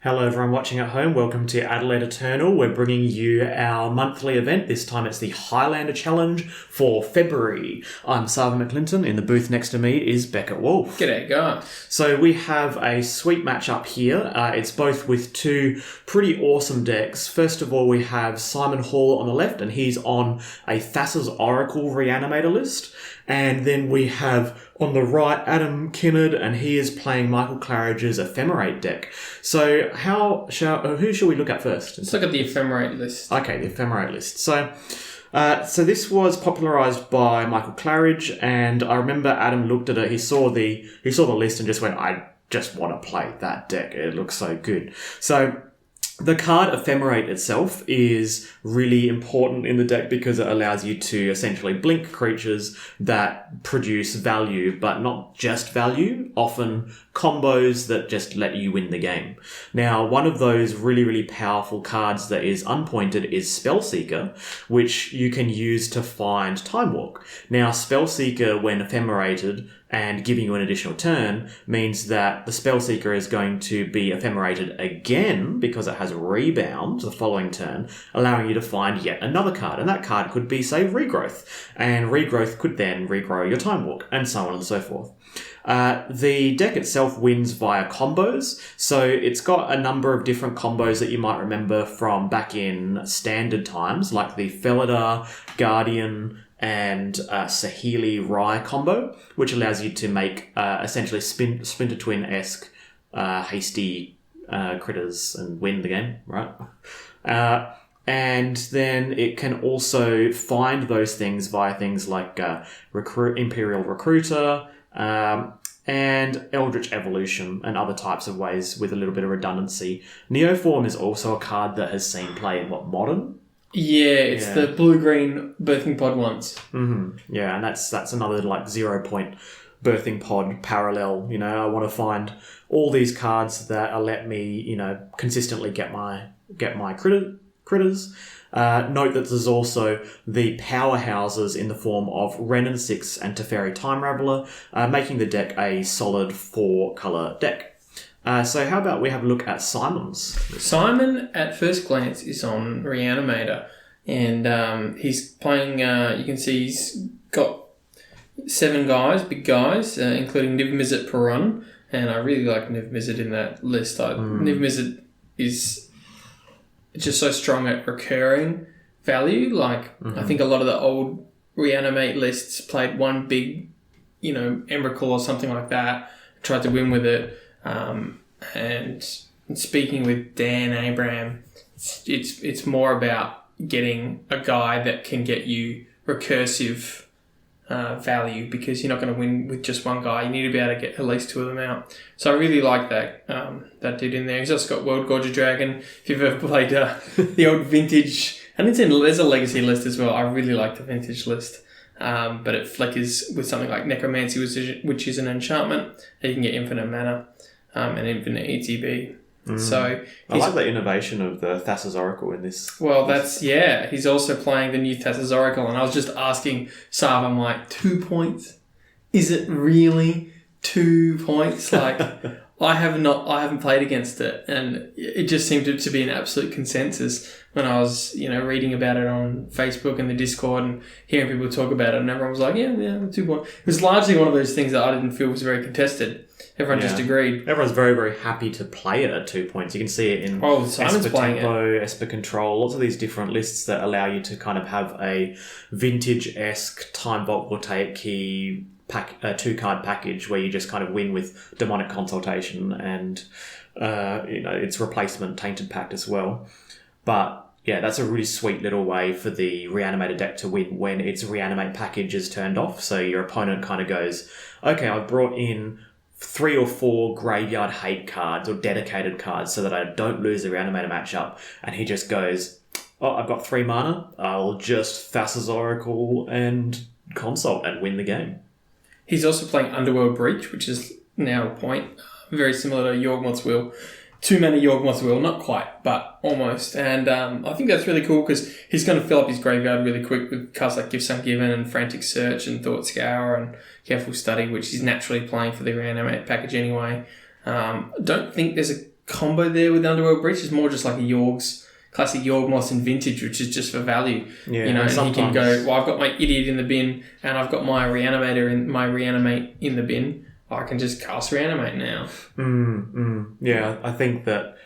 Hello everyone watching at home, welcome to Adelaide Eternal. We're bringing you our monthly event. This time it's the Highlander Challenge for February. I'm Sarven McLinton. In the booth next to me is Beckett, Wolfe. G'day guys. So we have a sweet matchup here. It's both with two pretty awesome decks. First of all, we have Simon Hall on the left, and he's on a Thassa's Oracle Reanimator list. And then we have on the right Adam Kinnaird, and he is playing Michael Claridge's Ephemerate deck. So who shall we look at first? Let's look at the Ephemerate list. Okay, the Ephemerate list. So this was popularised by Michael Claridge, and I remember Adam looked at it. He saw the list and just went, "I just want to play that deck. It looks so good." So the card Ephemerate itself is really important in the deck because it allows you to essentially blink creatures that produce value, but not just value, often combos that just let you win the game. Now, one of those really, really powerful cards that is unpointed is Spellseeker, which you can use to find Time Walk. Now, Spellseeker, when ephemerated and giving you an additional turn, means that the Spellseeker is going to be ephemerated again because it has rebound the following turn, allowing you to find yet another card. And that card could be, say, Regrowth. And Regrowth could then regrow your Time Walk, and so on and so forth. The deck itself wins via combos, so it's got a number of different combos that you might remember from back in standard times, like the Felidar, Guardian, and Saheeli Rye combo, which allows you to make essentially Splinter Twin-esque hasty critters and win the game, right? And then it can also find those things via things like Imperial Recruiter, and Eldritch Evolution and other types of ways with a little bit of redundancy. Neoform is also a card that has seen play in Modern? Yeah, it's the blue-green birthing pod ones. Mm-hmm. Yeah, and that's another 0-point birthing pod parallel. I want to find all these cards that let me, consistently get my critters. Note that there's also the powerhouses in the form of Wrenn and 6 and Teferi Time Raveler, making the deck a solid 4-colour deck. So how about we have a look at Simon's? Simon, at first glance, is on Reanimator, and he's playing, you can see he's got 7 guys, big guys, including Niv Mizzet per run, and I really like Niv Mizzet in that list. Niv Mizzet is just so strong at recurring value. I think a lot of the old Reanimate lists played one big, Emrakul or something like that, tried to win with it. And speaking with Dan Abraham, it's more about getting a guy that can get you recursive value, because you're not going to win with just one guy. You need to be able to get at least 2 of them out. So I really like that dude in there. He's also got World Gorger Dragon. If you've ever played the old vintage, and there's a legacy list as well. I really like the vintage list. But it flickers with something like Necromancy, which is an enchantment. And you can get infinite mana and infinite ETB. So I like the innovation of the Thassa's Oracle in this. Well, he's also playing the new Thassa's Oracle, and I was just asking Sarv, I'm like, 2 points? Is it really 2 points? I haven't played against it, and it just seemed to be an absolute consensus when I was, reading about it on Facebook and the Discord and hearing people talk about it, and everyone was like, yeah, 2 points. It was largely one of those things that I didn't feel was very contested. Everyone just agreed. Everyone's very, very happy to play it at 2 points. You can see it in Simon's playing Tempo, Esper Control, lots of these different lists that allow you to kind of have a vintage-esque Time Vault Voltaic Key 2-card package where you just kind of win with Demonic Consultation and its replacement Tainted Pact as well. But yeah, that's a really sweet little way for the Reanimator deck to win when its Reanimate package is turned off. So your opponent kind of goes, okay, I've brought in 3 or 4 graveyard hate cards or dedicated cards so that I don't lose the Reanimator matchup. And he just goes, oh, I've got 3 mana. I'll just Thassa's Oracle and Consult and win the game. He's also playing Underworld Breach, which is now a point. Very similar to Yawgmoth's Will. 2 mana Yawgmoth's Will, not quite, but almost. And I think that's really cool because he's going to fill up his graveyard really quick with cards like Gifts Ungiven and Frantic Search and Thought Scour and Careful Study, which he's naturally playing for the Reanimate package anyway. Don't think there's a combo there with Underworld Breach. It's more just like a Yorg's classic Yorg Moss in Vintage, which is just for value. Yeah, and he can go, well, I've got my Idiot in the bin, and I've got my Reanimate in the bin. I can just cast Reanimate now. Yeah, I think that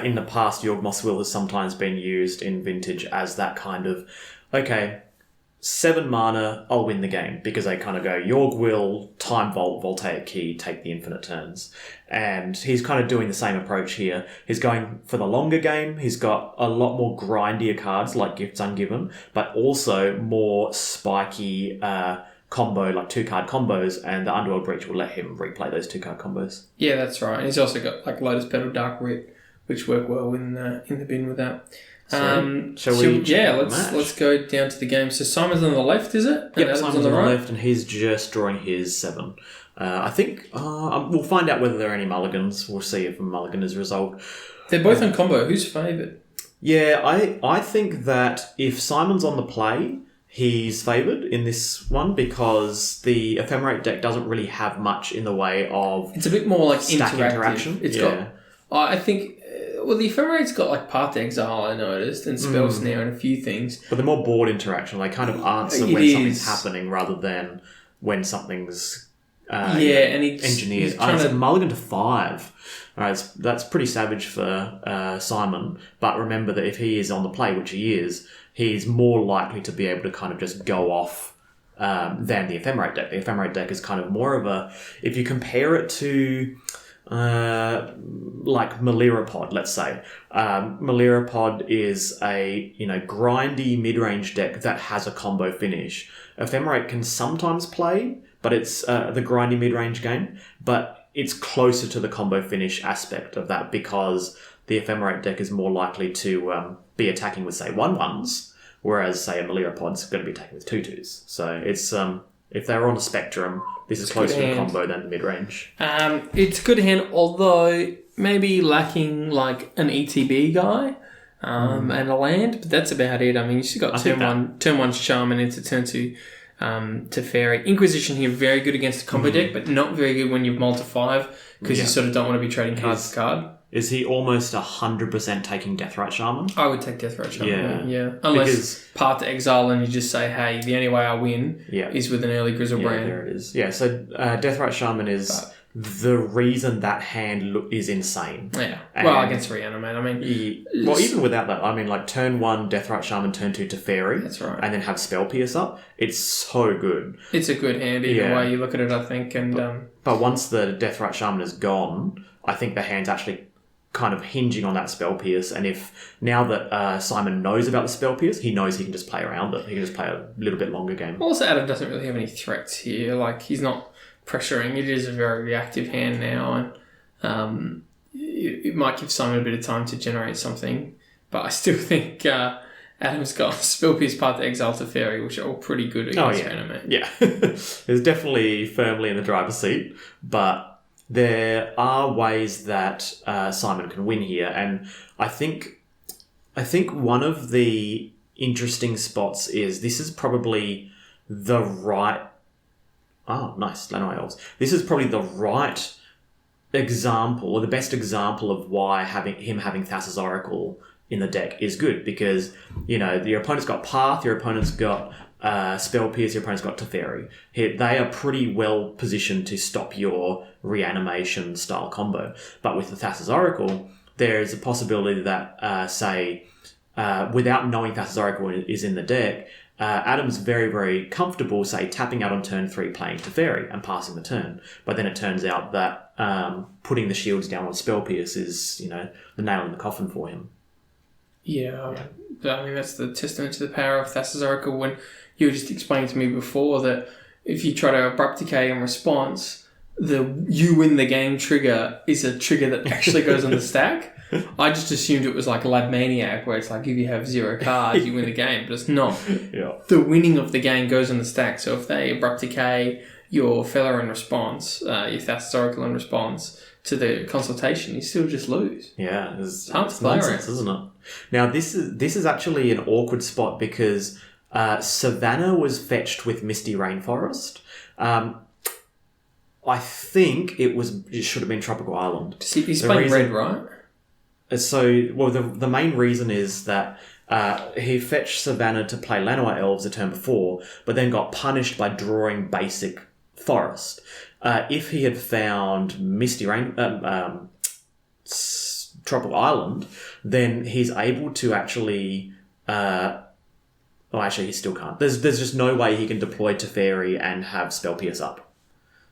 in the past, Yorg Moss Will has sometimes been used in Vintage as that kind of, okay, 7 mana, I'll win the game, because they kind of go Yorg Will, Time Vault, Voltaic Key, take the infinite turns. And he's kind of doing the same approach here. He's going for the longer game. He's got a lot more grindier cards like Gifts Ungiven, but also more spiky combo, like 2-card combos, and the Underworld Breach will let him replay those 2-card combos. Yeah, that's right. And he's also got like Lotus Petal, Dark Rip, which work well in the bin with that. Shall we? Let's go down to the game. So Simon's on the left, is it? Yep, Simon's on the left, and he's just drawing his 7. I think we'll find out whether there are any mulligans. We'll see if a mulligan is resolved. They're both on combo. Who's favoured? Yeah, I think that if Simon's on the play, he's favoured in this one because the Ephemerate deck doesn't really have much in the way of... It's a bit more like stack interaction. It's got... I think... Well, the Ephemerate's got like Path to Exile, I noticed, and Spell Snare and a few things. But they're more board interaction. They kind of answer when something's happening rather than when something's engineered. It's a mulligan to 5. All right, that's pretty savage for Simon. But remember that if he is on the play, which he is, he's more likely to be able to kind of just go off than the Ephemerate deck. The Ephemerate deck is kind of more of a... If you compare it to... like Melirapod, let's say. Melirapod is a grindy mid-range deck that has a combo finish. Ephemerate can sometimes play, but it's the grindy mid-range game, but it's closer to the combo finish aspect of that because the Ephemerate deck is more likely to be attacking with, say, 1/1s, whereas, say, a Melirapod's going to be attacking with 2/2s. So it's if they're on a spectrum, this is closer to the combo than the mid-range. It's a good hand, although maybe lacking like an ETB guy and a land, but that's about it. I mean, you've got turn 1 Shaman into turn 2 Teferi. Inquisition here, very good against the combo deck, but not very good when you've multi-5 because you sort of don't want to be trading card for card. Is he almost 100% taking Deathrite Shaman? I would take Deathrite Shaman, yeah. Unless Path to Exile and you just say, hey, the only way I win is with an early Grizzlebrand. Yeah, there it is. Yeah, so Deathrite Shaman is the reason that hand is insane. Yeah. Well, against Reanimate, I mean... even without that, I mean, like turn 1 Deathrite Shaman, turn 2 Teferi. That's right. And then have Spell Pierce up. It's so good. It's a good hand either way you look at it, I think. And But once the Deathrite Shaman is gone, I think the hand's actually... kind of hinging on that Spell Pierce, and if now that Simon knows about the Spell Pierce, he knows he can just play around it. He can just play a little bit longer game. Also, Adam doesn't really have any threats here. Like, he's not pressuring. It is a very reactive hand now, and it might give Simon a bit of time to generate something, but I still think Adam's got Spell Pierce, Path to Exile, Teferi, which are all pretty good against Reanimate. Yeah. It's definitely firmly in the driver's seat, but there are ways that Simon can win here, and I think one of the interesting spots is this is probably the right... Oh, nice, Lanoi Elves. This is probably the right example, or the best example of why having Thassa's Oracle in the deck is good, because, your opponent's got Path, your opponent's got... Spell Pierce, your opponent's got Teferi. They are pretty well positioned to stop your reanimation style combo. But with the Thassa's Oracle, there is a possibility that, without knowing Thassa's Oracle is in the deck, Adam's very, very comfortable, say, tapping out on turn 3, playing Teferi and passing the turn. But then it turns out that putting the shields down on Spell Pierce is, the nail in the coffin for him. Yeah. I mean, that's the testament to the power of Thassa's Oracle when you were just explaining to me before that if you try to Abrupt Decay in response, the you win the game trigger is a trigger that actually goes on the stack. I just assumed it was like Lab Maniac, where it's like if you have 0 cards, you win the game, but it's not. Yeah. The winning of the game goes on the stack. So if they Abrupt Decay your Feller in response, your Thassa's Oracle in response to the consultation, you still just lose. Yeah, it's nonsense, isn't it? Now, this is actually an awkward spot because Savannah was fetched with Misty Rainforest. I think it should have been Tropical Island. He's playing red, right? the main reason is that he fetched Savannah to play Llanowar Elves a turn before, but then got punished by drawing basic Forest. If he had found Misty Rain, Tropical Island, then he's able to actually... actually, he still can't. There's just no way he can deploy Teferi and have Spell Pierce up.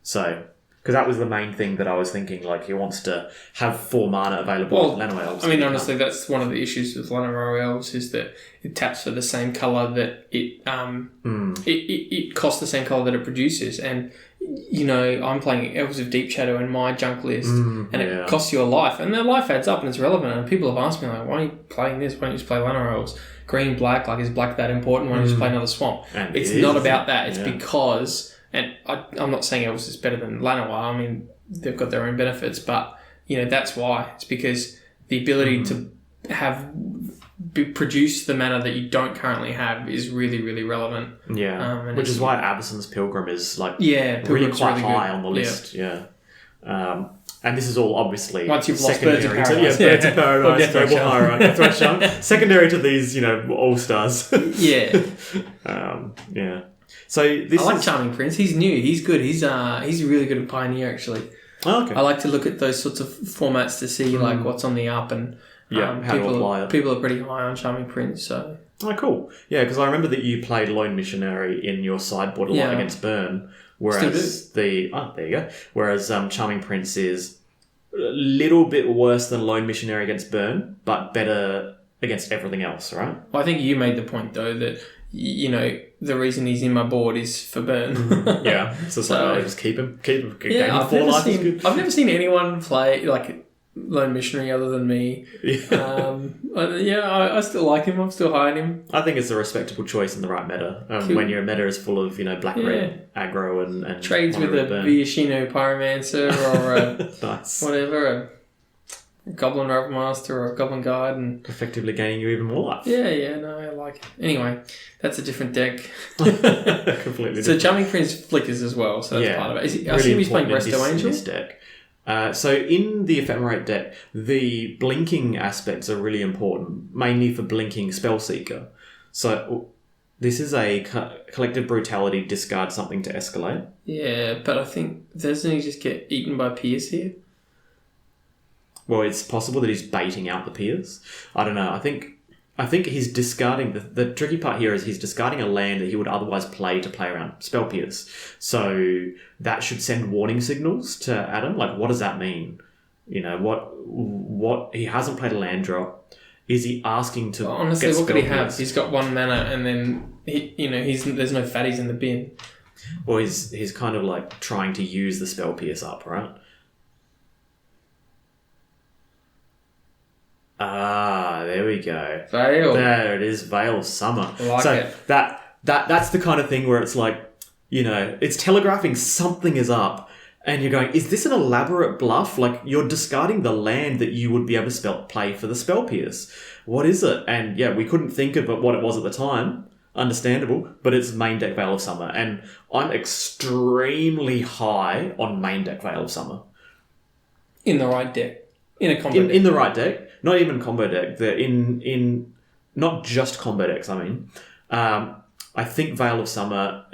So... Because that was the main thing that I was thinking, like, he wants to have 4 mana available with Llanowar Elves. I mean, honestly, that's one of the issues with Llanowar Elves, is that it taps for the same colour that it costs the same colour that it produces. And, you know, I'm playing Elves of Deep Shadow in my junk list, and it costs you a life. And their life adds up, and it's relevant. And people have asked me, like, why are you playing this? Why don't you just play Llanowar Elves? Green, black, like, is black that important? Why don't you just play another swamp? And it's not about that. It's because... And I'm not saying Elves is better than Llanowar. I mean, they've got their own benefits, but, you know, that's why. It's because the ability to produce the mana that you don't currently have is really, really relevant. Yeah, which is why Abyssin's Pilgrim is, like, really quite high on the list. Yeah. And this is all obviously once you've lost Birds of Paradise. Birds of Paradise, Noble Hierarch, Thresh, secondary to these, you know, all-stars. Yeah. So this I like Charming Prince. He's new. He's good. He's really good at Pioneer, actually. Oh, okay. I like to look at those sorts of formats to see like what's on the up, and how to apply it. People are pretty high on Charming Prince. So cool. Yeah, because I remember that you played Lone Missionary in your sideboard a lot against Burn, whereas there you go. Whereas Charming Prince is a little bit worse than Lone Missionary against Burn, but better against everything else, right? Well, I think you made the point though that, you know, the reason he's in my board is for Burn. So just keep him. I've never seen anyone play like Lone Missionary other than me. I still like him. I'm still high on him. I think it's a respectable choice in the right meta. When your meta is full of, you know, black-red aggro and trades with a Viashino Pyromancer or nice. Whatever, a Goblin Ravemaster or a Goblin Guide, and effectively gaining you even more life. I like it. Anyway, that's a different deck. Completely different. So Charming Prince flickers as well, so that's part of it. I assume he's playing Resto Angel? In this deck. So in the Ephemerate deck, the blinking aspects are really important, mainly for blinking Spellseeker. So this is a collective brutality, discard something to escalate. Yeah, but I think, doesn't he just get eaten by Pierce here? Well, it's possible that he's baiting out the Pierce. I don't know. I think he's discarding... The tricky part here is he's discarding a land that he would otherwise play to play around Spell Pierce. So that should send warning signals to Adam. Like, what does that mean? You know, what he hasn't played a land drop. Is he asking to honestly, get what could he have? Pierce? He's got 1 mana and then, there's no fatties in the bin. Or he's kind of like trying to use the Spell Pierce up, right? There we go. Veil. There it is, Veil of Summer. I like it. That's the kind of thing where it's like, you know, it's telegraphing something is up, and you're going, is this an elaborate bluff? Like, you're discarding the land that you would be able to play for the Spell Pierce. What is it? And yeah, we couldn't think of what it was at the time. Understandable, but it's main deck Veil of Summer, and I'm extremely high on main deck Veil of Summer. In the right deck. In a combo deck. In the right deck. Not even combo deck. They're in not just combo decks, I mean. I think Veil of Summer,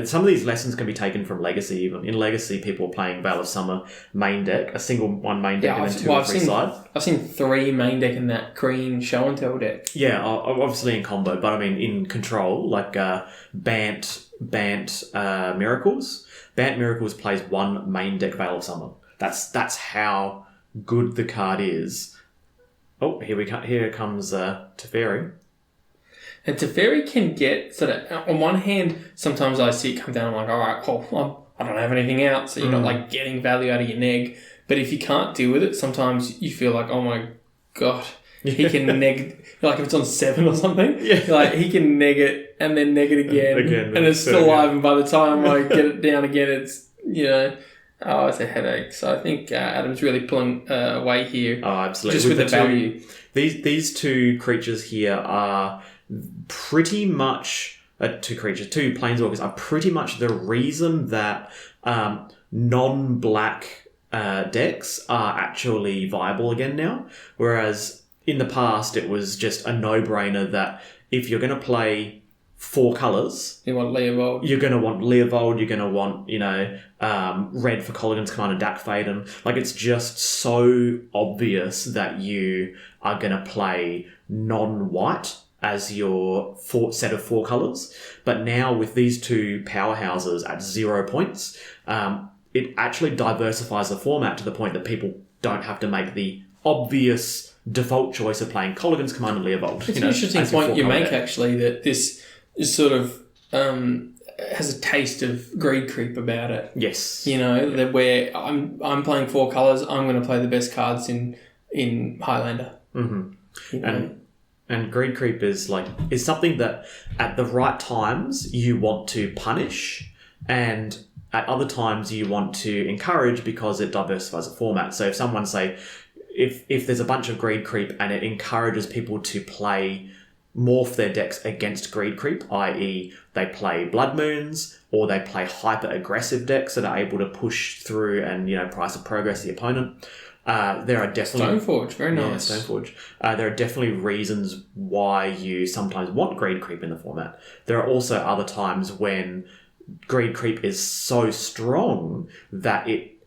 some of these lessons can be taken from Legacy even. In Legacy, people are playing Veil of Summer main deck, a single one main deck and then two on free side. I've seen 3 main deck in that green show and tell deck. Yeah, obviously in combo, but I mean in control, like Bant Miracles. Bant Miracles plays 1 main deck Veil of Summer. That's how good the card is. Oh, here comes Teferi. And Teferi can get sort of, on one hand, sometimes I see it come down, I'm like, all right, well, I don't have anything out, so you're not like getting value out of your neg. But if you can't deal with it, sometimes you feel like, oh my god, he can neg, like if it's on 7 or something, like he can neg it and then neg it again and it's still alive, and by the time I get it down again, it's, you know, it's a headache. So I think Adam's really pulling away here. Oh, absolutely. Just with the value. These 2 creatures here are pretty much... 2 planeswalkers are pretty much the reason that non-black decks are actually viable again now. Whereas in the past, it was just a no-brainer that if you're going to play 4 colours... You want Leovold. You're going to want Leovold, you're going to want, red for Colligan's Command and Dak Faden. Like, it's just so obvious that you are going to play non-white as your set of 4 colours. But now with these 2 powerhouses at 0 points, it actually diversifies the format to the point that people don't have to make the obvious default choice of playing Colligan's Command and Leovold. It's an interesting point you make, actually, that this is sort of has a taste of greed creep about it. Yes. That where I'm playing 4 colours, I'm going to play the best cards in Highlander. Mm-hmm. And greed creep is something that at the right times you want to punish, and at other times you want to encourage because it diversifies the format. So if someone if there's a bunch of greed creep and it encourages people to morph their decks against greed creep, i.e. they play Blood Moons or they play hyper-aggressive decks that are able to push through and, price of progress the opponent. There are definitely... Stoneforge, very nice. Yeah, Stoneforge. There are definitely reasons why you sometimes want greed creep in the format. There are also other times when greed creep is so strong that it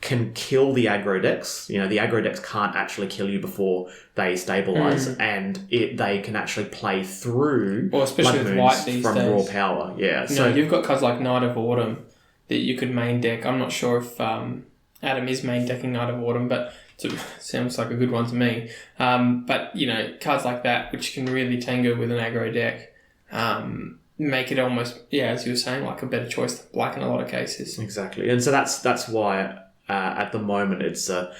can kill the aggro decks. The aggro decks can't actually kill you before they stabilise, and they can actually play through especially with white these from days. Raw power. Yeah. So you've got cards like Knight of Autumn that you could main deck. I'm not sure if Adam is main decking Knight of Autumn, but it sounds like a good one to me. But, cards like that, which can really tango with an aggro deck, make it almost, as you were saying, like a better choice than black in a lot of cases. Exactly. And so that's why at the moment it's an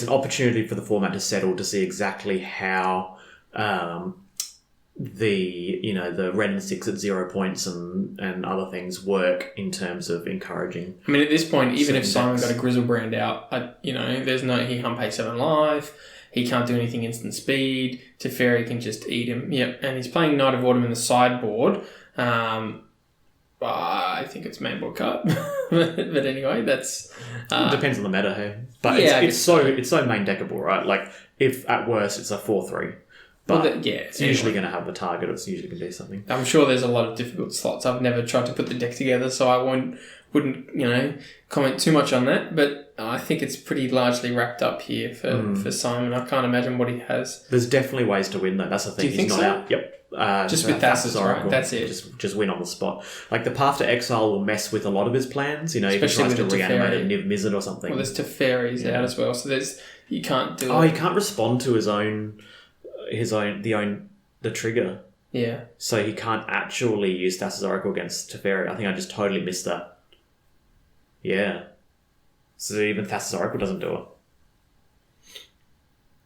opportunity for the format to settle, to see exactly how the red and 6 at 0 points and other things work in terms of encouraging. I mean, at this point, even if Simon got a Grizzlebrand out, there's no, he can't pay 7 life, he can't do anything instant speed, Teferi can just eat him. Yep, and he's playing Knight of Autumn in the sideboard. I think it's mainboard card, but anyway, that's it depends on the meta, hey. But it's so main deckable, right? Like if at worst it's a 4/3, but it's usually going to have the target. It's usually going to do something. I'm sure there's a lot of difficult slots. I've never tried to put the deck together, so I wouldn't comment too much on that. But I think it's pretty largely wrapped up here for Simon. I can't imagine what he has. There's definitely ways to win though. That's the thing. Do you think He's not out. Yep. Just with Thassa's Oracle. Right? That's it. Just win on the spot. Like the Path to Exile will mess with a lot of his plans. If he Especially tries to reanimate a Niv Mizzet or something. Well, there's Teferi's out as well, so you can't do it. Oh, he can't respond to the trigger. Yeah. So he can't actually use Thassa's Oracle against Teferi. I think I just totally missed that. Yeah. So even Thassa's Oracle doesn't do it.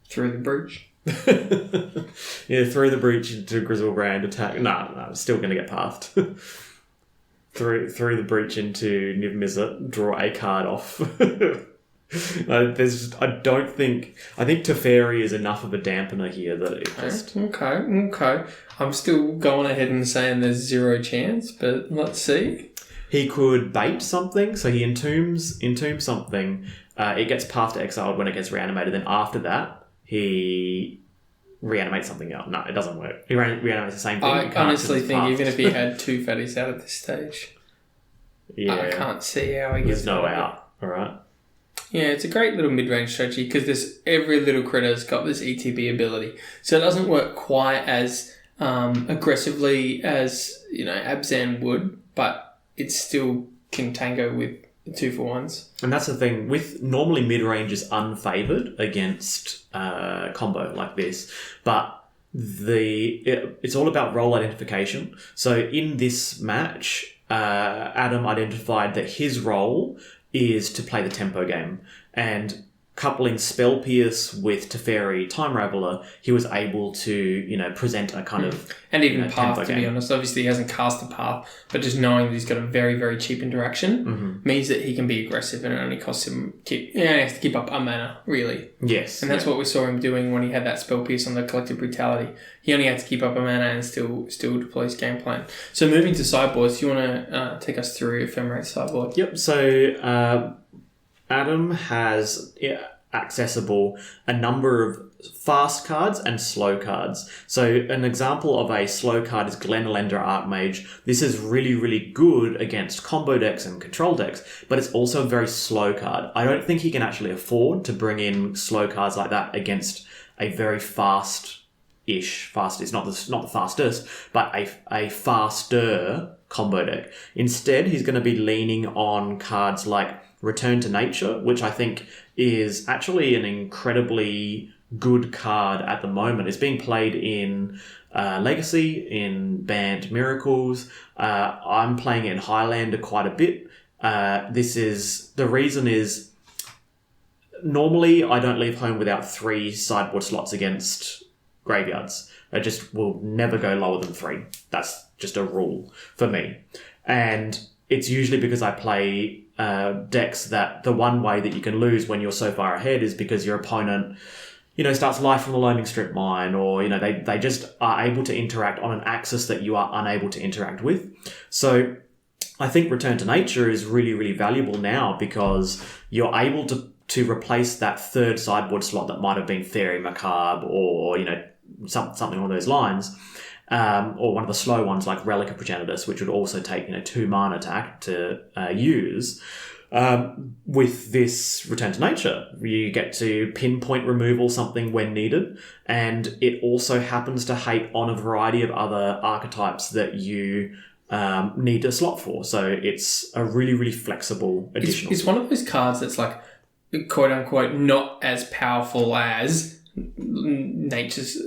Through the breach. Yeah, through the breach into Grizzlebrand attack. No, still going to get pathed. through the breach into Niv Mizzet, draw a card off. I think Teferi is enough of a dampener here that it just... Okay. I'm still going ahead and saying there's 0 chance, but let's see. He could bait something, so he entombs something. It gets Path to Exiled when it gets reanimated. Then after that, he reanimates something else. No, it doesn't work. He reanimates the same thing. I honestly think even if he had 2 fatties out at this stage, I can't see how he gets... There's no out, alright? Yeah, it's a great little mid-range strategy because every little critter's got this ETB ability. So it doesn't work quite as aggressively as, Abzan would, but it still can tango with 2-for-1s. And that's the thing. With normally mid-range is unfavoured against combo like this, but it's all about role identification. So in this match, Adam identified that his role is to play the tempo game, and coupling Spell Pierce with Teferi Time Raveler, he was able to, present a kind of... And even Path, to be honest. Obviously, he hasn't cast a Path, but just knowing that he's got a very, very cheap interaction means that he can be aggressive, and it only costs him... he only has to keep up a mana, really. Yes. And that's what we saw him doing when he had that Spell Pierce on the Collective Brutality. He only had to keep up a mana and still deploy his game plan. So moving to sideboards, do you want to take us through Ephemerate sideboard? Yep, so... Adam has accessible a number of fast cards and slow cards. So an example of a slow card is Highlander Archmage. This is really, really good against combo decks and control decks, but it's also a very slow card. I don't think he can actually afford to bring in slow cards like that against a very fast is not the fastest, but a faster combo deck. Instead, he's going to be leaning on cards like Return to Nature, which I think is actually an incredibly good card at the moment. It's being played in Legacy, in Banned Miracles. I'm playing it in Highlander quite a bit. The reason is normally I don't leave home without 3 sideboard slots against graveyards. I just will never go lower than 3. That's just a rule for me. And it's usually because I play decks that the one way that you can lose when you're so far ahead is because your opponent, starts Life from the Loaming Strip Mine, or, they just are able to interact on an axis that you are unable to interact with. So I think Return to Nature is really, really valuable now because you're able to replace that 3rd sideboard slot that might have been Fairy Macabre or, something along those lines. Or one of the slow ones like Relic of Progenitus, which would also take 2 mana attack to use. With this Return to Nature, you get to pinpoint removal something when needed, and it also happens to hate on a variety of other archetypes that you need a slot for. So it's a really, really flexible additional. It's one of those cards that's like, quote unquote, not as powerful as Nature's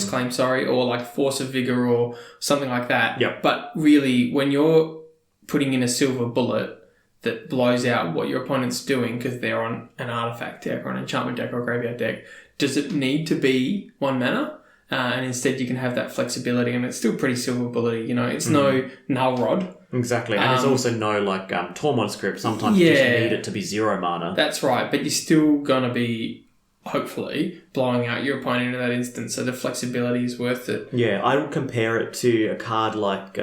Claim, or like Force of Vigor or something like that. Yep. But really, when you're putting in a silver bullet that blows out what your opponent's doing because they're on an artifact deck or an enchantment deck or a graveyard deck, does it need to be 1 mana? And instead you can have that flexibility, and it's still pretty silver bullety. It's no Null Rod. Exactly, and it's also no Tormod Script. Sometimes you just need it to be 0 mana. That's right, but you're still going to be hopefully blowing out your opponent in that instance, so the flexibility is worth it. Yeah, I would compare it to a card like,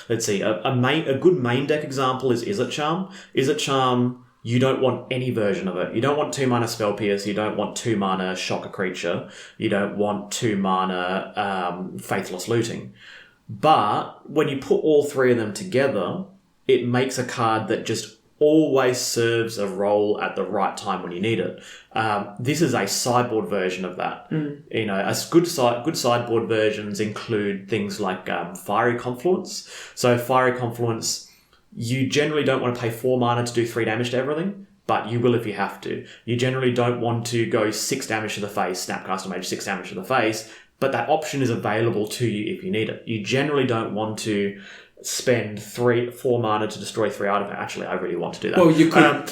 let's see, a good main deck example is Izzet Charm. Izzet Charm, you don't want any version of it. You don't want 2 mana Spell Pierce, you don't want 2 mana Shock a Creature, you don't want 2 mana Faithless Looting. But when you put all 3 of them together, it makes a card that just always serves a role at the right time when you need it. This is a sideboard version of that. Good sideboard versions include things like Fiery Confluence. So Fiery Confluence, you generally don't want to pay 4 mana to do 3 damage to everything, but you will if you have to. You generally don't want to go 6 damage to the face, Snapcaster Mage 6 damage to the face, but that option is available to you if you need it. You generally don't want to spend 4 mana to destroy 3 artifacts. Actually, I really want to do that. Well, you could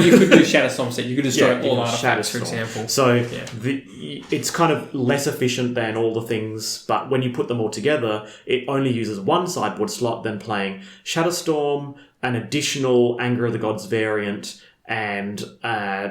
you could do Shatterstorm set. You could destroy all artifacts, for example. So it's kind of less efficient than all the things, but when you put them all together, it only uses 1 sideboard slot, then playing Shatterstorm, an additional Anger of the Gods variant, and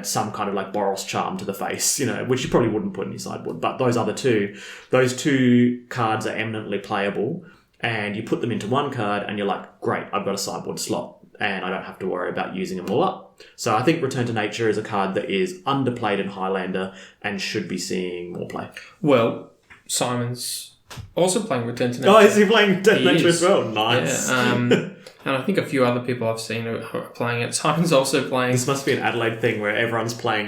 some kind of like Boros Charm to the face, which you probably wouldn't put in your sideboard. But those two cards are eminently playable. And you put them into 1 card and you're like, great, I've got a sideboard slot and I don't have to worry about using them all up. So I think Return to Nature is a card that is underplayed in Highlander and should be seeing more play. Well, Simon's also playing Return to Nature. Oh, is he playing Return to Nature as well? Nice. Yeah, and I think a few other people I've seen are playing it. Simon's also playing... This must be an Adelaide thing where everyone's playing,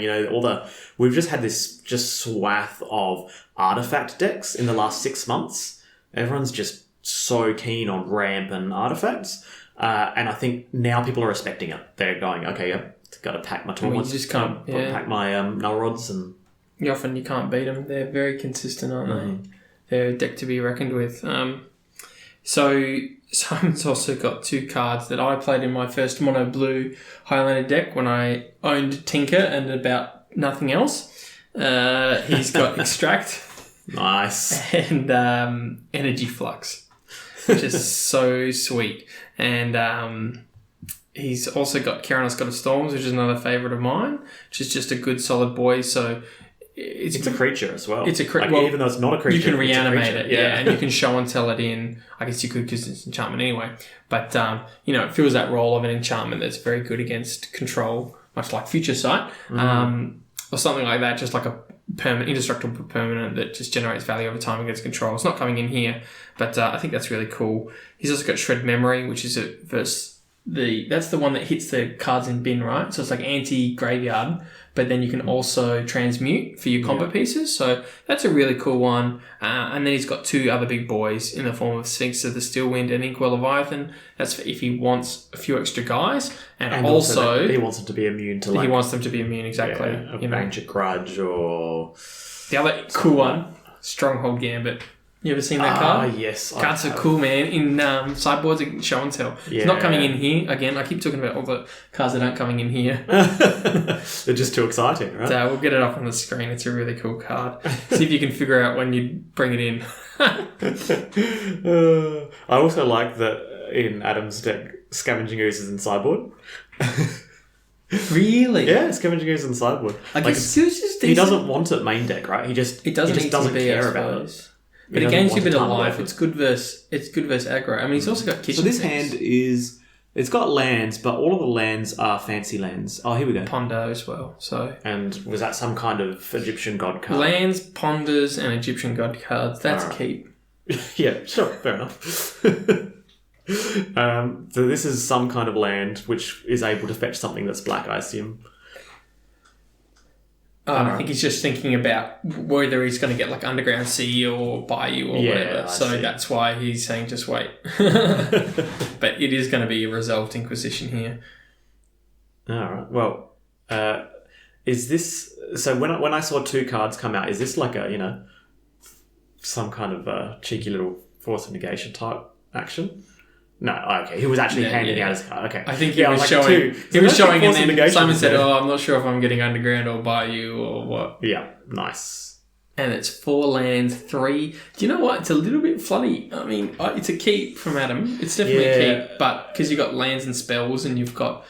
we've just had this swath of artifact decks in the last 6 months. Everyone's just so keen on ramp and artifacts, and I think now people are respecting it. They're going, okay, got to pack my Torments. You just can't pack my Null Rods, and you can't beat them. They're very consistent, aren't they? They're a deck to be reckoned with. So Simon's also got 2 cards that I played in my first mono blue Highlander deck when I owned Tinker and about nothing else. He's got Extract, nice, and Energy Flux, which is so sweet. And he's also got Keranos God of Storms, which is another favourite of mine, which is just a good solid boy. So it's a creature as well. It's a creature. Even though it's not a creature, you can reanimate it, and you can show and tell it in. I guess you could because it's enchantment anyway. But it fills that role of an enchantment that's very good against control much like Future Sight, or something like that, just like a permanent, indestructible permanent that just generates value over time against control. It's not coming in here, but I think that's really cool. He's also got Shred Memory, which is that's the one that hits the cards in bin, right? So it's like anti-graveyard, but then you can also transmute for your combo pieces. So that's a really cool one. And then he's got two other big boys in the form of Sphinx of the Steelwind and Inkwell Leviathan. That's for if he wants a few extra guys. And also he wants them to be immune to he wants them to be immune, exactly. A Ancient Grudge or... The other cool one, Stronghold Gambit. You ever seen that card? Yes. Cards are cool, man. In sideboards, show and tell. Yeah. It's not coming in here. Again, I keep talking about all the cards that aren't coming in here. They're just too exciting, right? We'll get it up on the screen. It's a really cool card. See if you can figure out when you bring it in. I also like that in Adam's deck, Scavenging Ooze is in sideboard. Really? Yeah, Scavenging Ooze in sideboard. He doesn't want it main deck, right? He just doesn't care about it. But it gains you a bit of life. It's good versus aggro. I mean, he's also got kitchen. So this hand is... It's got lands, but all of the lands are fancy lands. Oh, here we go. Ponder as well. So. And was that some kind of Egyptian god card? Lands, ponders, and Egyptian god cards. That's a keep. Yeah, sure. Fair enough. So this is some kind of land which is able to fetch something that's black, I assume. I think he's just thinking about whether he's going to get like Underground Sea or Bayou or whatever. So that's why he's saying just wait. But it is going to be a Resolved Inquisition here. All right. Well, is this... So when I saw two cards come out, is this like a, some kind of a cheeky little Force of Negation type action? No, okay. He was actually handing out his card. Okay. I think he was showing. He was showing, and then Simon said, I'm not sure if I'm getting Underground or Bayou or what. Yeah, nice. And it's 4 lands, 3. Do you know what? It's a little bit floody. I mean, it's a keep from Adam. It's definitely a keep, but because you've got lands and spells and you've got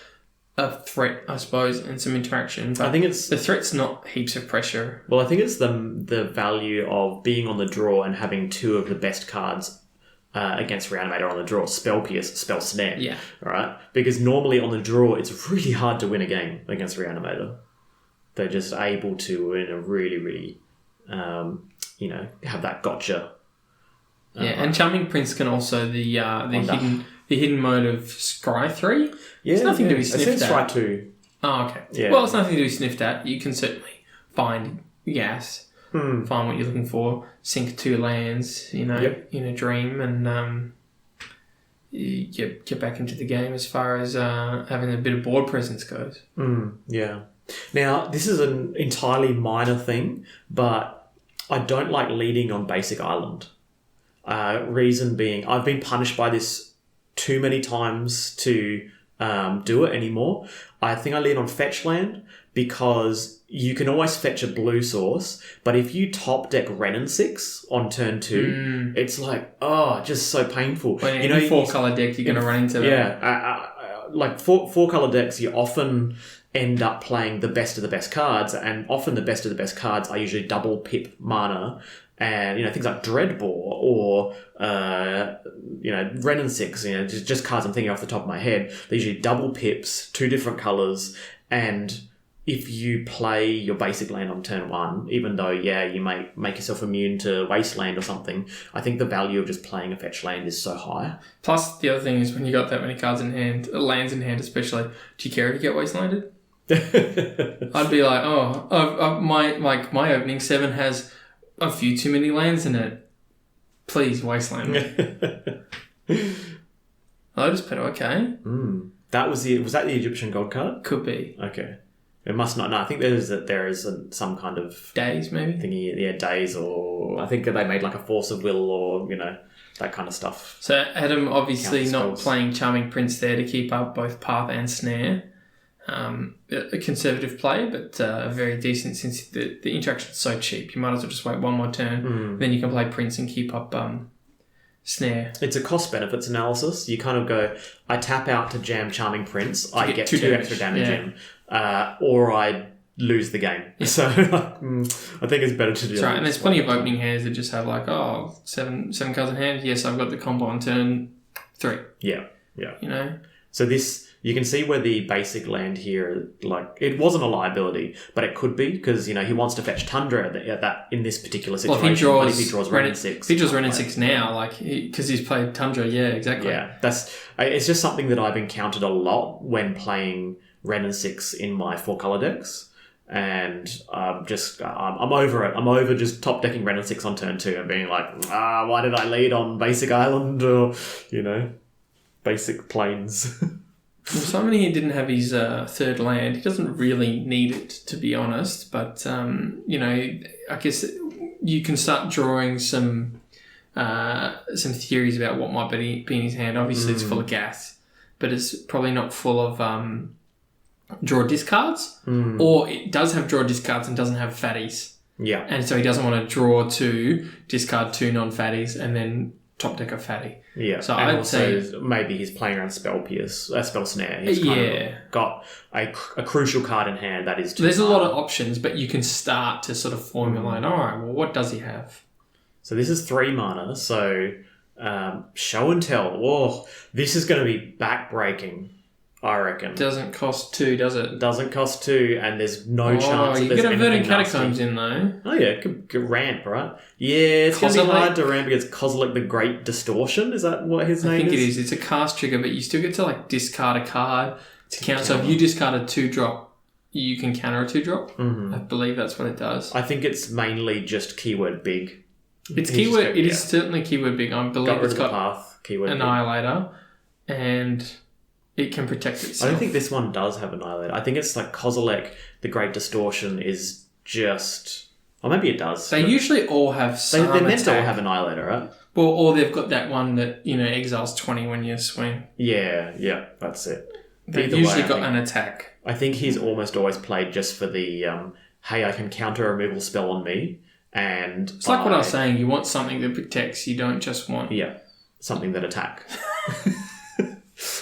a threat, I suppose, and some interaction. But I think the threat's not heaps of pressure. Well, I think it's the value of being on the draw and having 2 of the best cards against Reanimator on the draw, Spell Pierce, Spell Snare. Yeah. Right? Because normally on the draw, it's really hard to win a game against Reanimator. They're just able to, in a really, really, have that gotcha. And Charming Prince can also, the hidden mode of Scry 3. Yeah. It's nothing to be sniffed at. Scry 2. Oh, okay. Yeah. Well, it's nothing to be sniffed at. You can certainly find gas. Find what you're looking for, sink 2 lands, in a dream, and you get back into the game as far as having a bit of board presence goes. Yeah. Now, this is an entirely minor thing, but I don't like leading on basic island. Reason being, I've been punished by this too many times to do it anymore. I think I lead on fetch land because you can always fetch a blue source, but if you top deck Renin 6 on turn 2, it's like, just so painful. When in a 4-colour deck, you're going to run into that. Yeah, like 4-colour decks, you often end up playing the best of the best cards, and often the best of the best cards are usually double pip mana, and things like Dreadbore or Renin 6, just cards I'm thinking off the top of my head. They're usually double pips, 2 different colours, and if you play your basic land on turn 1, even though, you may make yourself immune to Wasteland or something, I think the value of just playing a fetch land is so high. Plus, the other thing is when you got that many cards in hand, lands in hand especially, do you care if you get Wastelanded? I'd be like, my opening 7 has a few too many lands in it. Please, Wasteland me. Lotus Petal, okay. Was that the Egyptian God card? Could be. Okay. It must not. No, I think there is some kind of days, maybe thingy. Yeah, days, or I think that they made like a Force of Will, or that kind of stuff. So Adam obviously not playing Charming Prince there to keep up both Path and Snare. A conservative play, but very decent since the interaction's so cheap. You might as well just wait one more turn, then you can play Prince and keep up Snare. It's a cost benefits analysis. You kind of go, I tap out to jam Charming Prince, I get 2 extra damage in. Or I lose the game. Yeah. So I think it's better to do that. That's right, and there's plenty of opening hands that just have like, 7 cards in hand. Yes, I've got the combo on turn 3. Yeah. So this, you can see where the basic land here, like, it wasn't a liability, but it could be, because, he wants to fetch Tundra at that in this particular situation. Well, if he draws Ren and 6. If he draws Ren and 6 now, like, because he's played Tundra, yeah, exactly. Yeah, it's just something that I've encountered a lot when playing Ren and 6 in my 4-colour decks. And I'm over it. I'm over just top decking Ren and 6 on turn 2 and being like, why did I lead on basic island or, basic planes? Well, Simon here didn't have his third land. He doesn't really need it, to be honest. But, I guess you can start drawing some theories about what might be in his hand. Obviously, it's full of gas, but it's probably not full of draw discards. Or it does have draw discards and doesn't have fatties. Yeah. And so he doesn't want to draw 2, discard 2 non-fatties, and then top deck a fatty. Yeah. So and I'd also say maybe he's playing around Spell Snare. He's kind of got a crucial card in hand that is. There's a lot of options, but you can start to sort of formulate. All right, well, what does he have? So this is 3 mana. So show and tell. Whoa, this is going to be backbreaking, I reckon. Doesn't cost 2, does it? Doesn't cost 2, and there's no chance. You get a Verdant Catacombs in though. Oh yeah, could ramp, right? Yeah, it's going to be hard to ramp against Kozilek the Great Distortion. Is that what his name is? I think it is. It's a cast trigger, but you still get to discard a card to counter. So if you discard a 2-drop, you can counter a 2-drop. Mm-hmm. I believe that's what it does. I think it's mainly just keyword big. It's keyword. It is certainly keyword big. I believe it's got path, keyword Annihilator, and it can protect itself. I don't think this one does have Annihilator. I think it's like Kozilek, the Great Distortion is just... Or maybe it does. They usually all have some They're meant attack. to all have Annihilator, right? Well, or they've got that one that, exiles 20 when you swing. Yeah, that's it. They've usually got an attack. I think he's almost always played just for the, hey, I can counter a removal spell on me, and... It's like what I was saying, you want something that protects, you don't just want... Yeah, something that attack.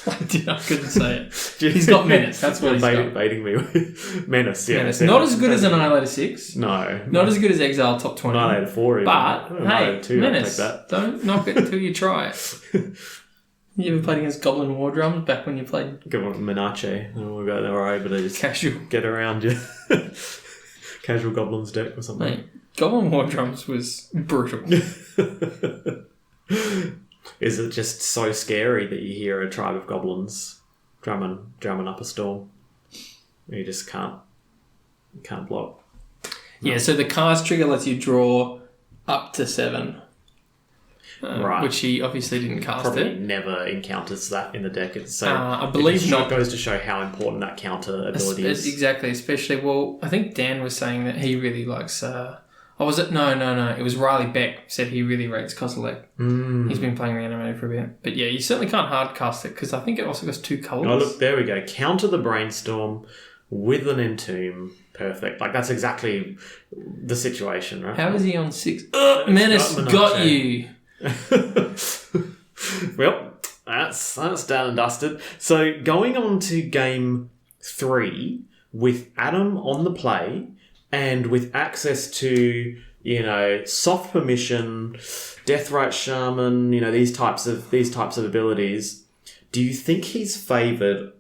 I couldn't say it. He's got Menace. That's what he's got. Baiting me with Menace. Yeah, Menace. Not as good as Annihilator 6. No. Not as good as Exile top 20. Annihilator 4 even. But, hey, 2, Menace. Don't knock it until you try it. You ever played against Goblin War Drums back when you played? Menace. Oh, we got there, able to just casual. Get around your casual Goblins deck or something. Mate, Goblin War Drums was brutal. Is it just so scary that you hear a tribe of goblins drumming up a storm? You just can't block. Yeah, so the cast trigger lets you draw up to 7. Right. Which he obviously didn't cast Probably never encounters that in the deck. So I believe not. It goes to show how important that counter ability is. Exactly, especially, well, I think Dan was saying that he really likes... was it? No. It was Riley Beck said he really rates Kozilek. He's been playing Reanimator for a bit. But yeah, you certainly can't hard cast it because I think it also goes 2 colours. Oh, look, there we go. Counter the Brainstorm with an Entomb. Perfect. That's exactly the situation, right? How is he on 6? Menace got you. Well, that's done and dusted. So going on to game 3 with Adam on the play and with access to, soft permission, Deathrite Shaman, these types of abilities, do you think he's favoured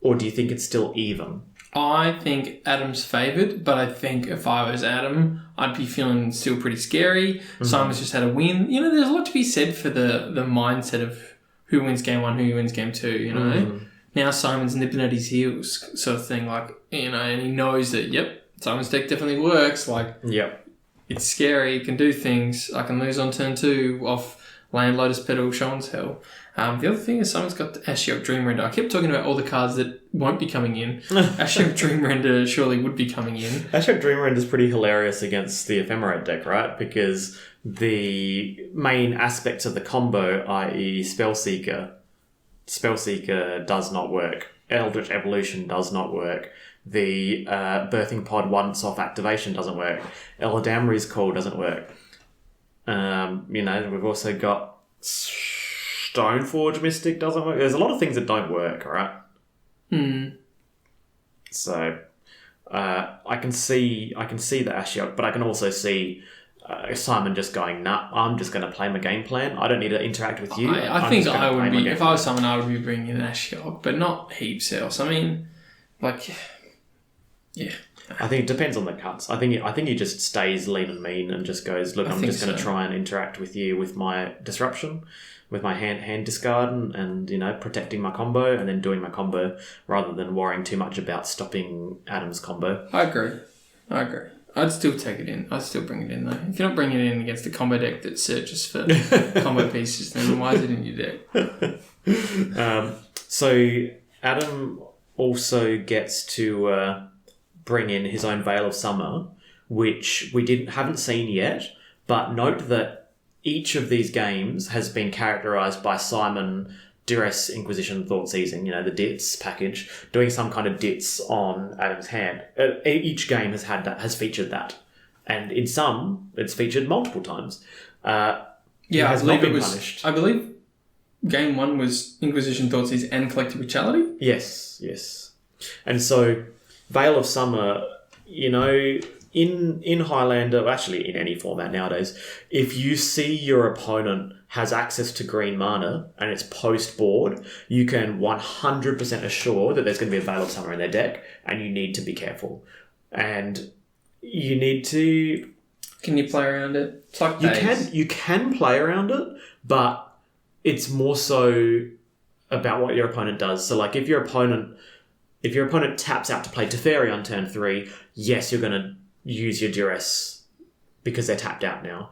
or do you think it's still even? I think Adam's favoured, but I think if I was Adam, I'd be feeling still pretty scary. Mm-hmm. Simon's just had a win. There's a lot to be said for the mindset of who wins game 1, who wins game 2, Now Simon's nipping at his heels sort of thing, and he knows that, yep, Simon's deck definitely works. Yep. It's scary, it can do things. I can lose on turn 2 off Land, Lotus Petal, Show and Tell. The other thing is Simon's got the Ashiok Dreamrender. I kept talking about all the cards that won't be coming in. Ashiok Dreamrender surely would be coming in. Ashiok Dreamrender is pretty hilarious against the Ephemerate deck, right? Because the main aspects of the combo, i.e. Spellseeker does not work. Eldritch Evolution does not work. The Birthing Pod once off activation doesn't work. Eladamri's Call doesn't work. We've also got Stoneforge Mystic doesn't work. There's a lot of things that don't work, right? So I can see the Ashiok, but I can also see Simon just going, nah, I'm just going to play my game plan. I don't need to interact with you. I think I would be, if I was Simon, I would be bringing in Ashiok, but not heaps else. I mean, like, yeah. I think it depends on the cuts. I think he just stays lean and mean and just goes, look, I'm just going to try and interact with you with my disruption, with my hand discard and protecting my combo and then doing my combo rather than worrying too much about stopping Adam's combo. I agree. I'd still take it in. I'd still bring it in though. If you're not bringing it in against a combo deck that searches for combo pieces, then why is it in your deck? So Adam also gets to bring in his own Veil of Summer, which we haven't seen yet, but note that each of these games has been characterized by Simon Duress Inquisition Thought Seizing, the DITS package, doing some kind of DITS on Adam's hand. Each game has featured that. And in some, it's featured multiple times. I believe game 1 was Inquisition Thought Seize and Collective Brutality. Yes. And so, Veil of Summer, in Highlander, actually in any format nowadays, if you see your opponent has access to green mana and it's post-board, you can 100% assure that there's going to be a Veil of Summer in their deck and you need to be careful. And you need to... Can you play around it? It's like you can play around it, but it's more so about what your opponent does. So like if your opponent taps out to play Teferi on turn 3, yes, you're going to use your Duress because they're tapped out now.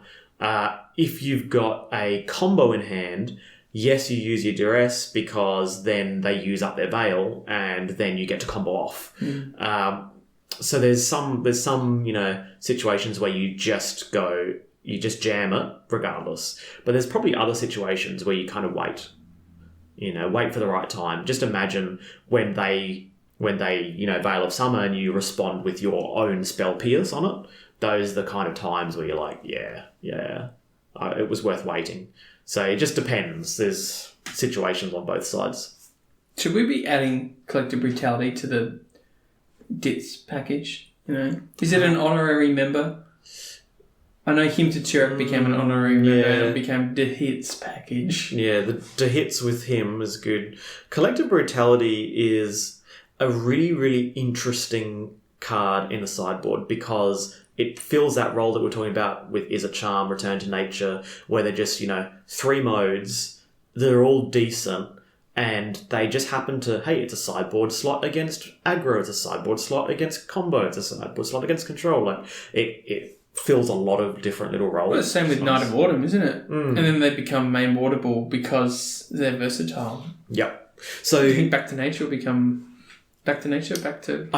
If you've got a combo in hand, yes, you use your Duress because then they use up their Veil and then you get to combo off. So there's some situations where you just jam it regardless. But there's probably other situations where you kind of wait for the right time. Just imagine when they Veil of Summer and you respond with your own Spell Pierce on it. Those are the kind of times where you're like, it was worth waiting. So it just depends. There's situations on both sides. Should we be adding Collective Brutality to the DITS package? Is it an honorary member? I know Him to Chirp became an honorary member and it became the Hits package. Yeah, the Hits with him is good. Collective Brutality is a really, really interesting card in the sideboard because it fills that role that we're talking about with Is a Charm, Return to Nature, where they're just, 3 modes, they're all decent, and they just happen to, hey, it's a sideboard slot against aggro, it's a sideboard slot against combo, it's a sideboard slot against control. Like, it fills a lot of different little roles. Well, it's the same with Knight of Autumn, isn't it? And then they become main waterable because they're versatile. Yep. So I think Back to Nature will become... Back to Nature? What's it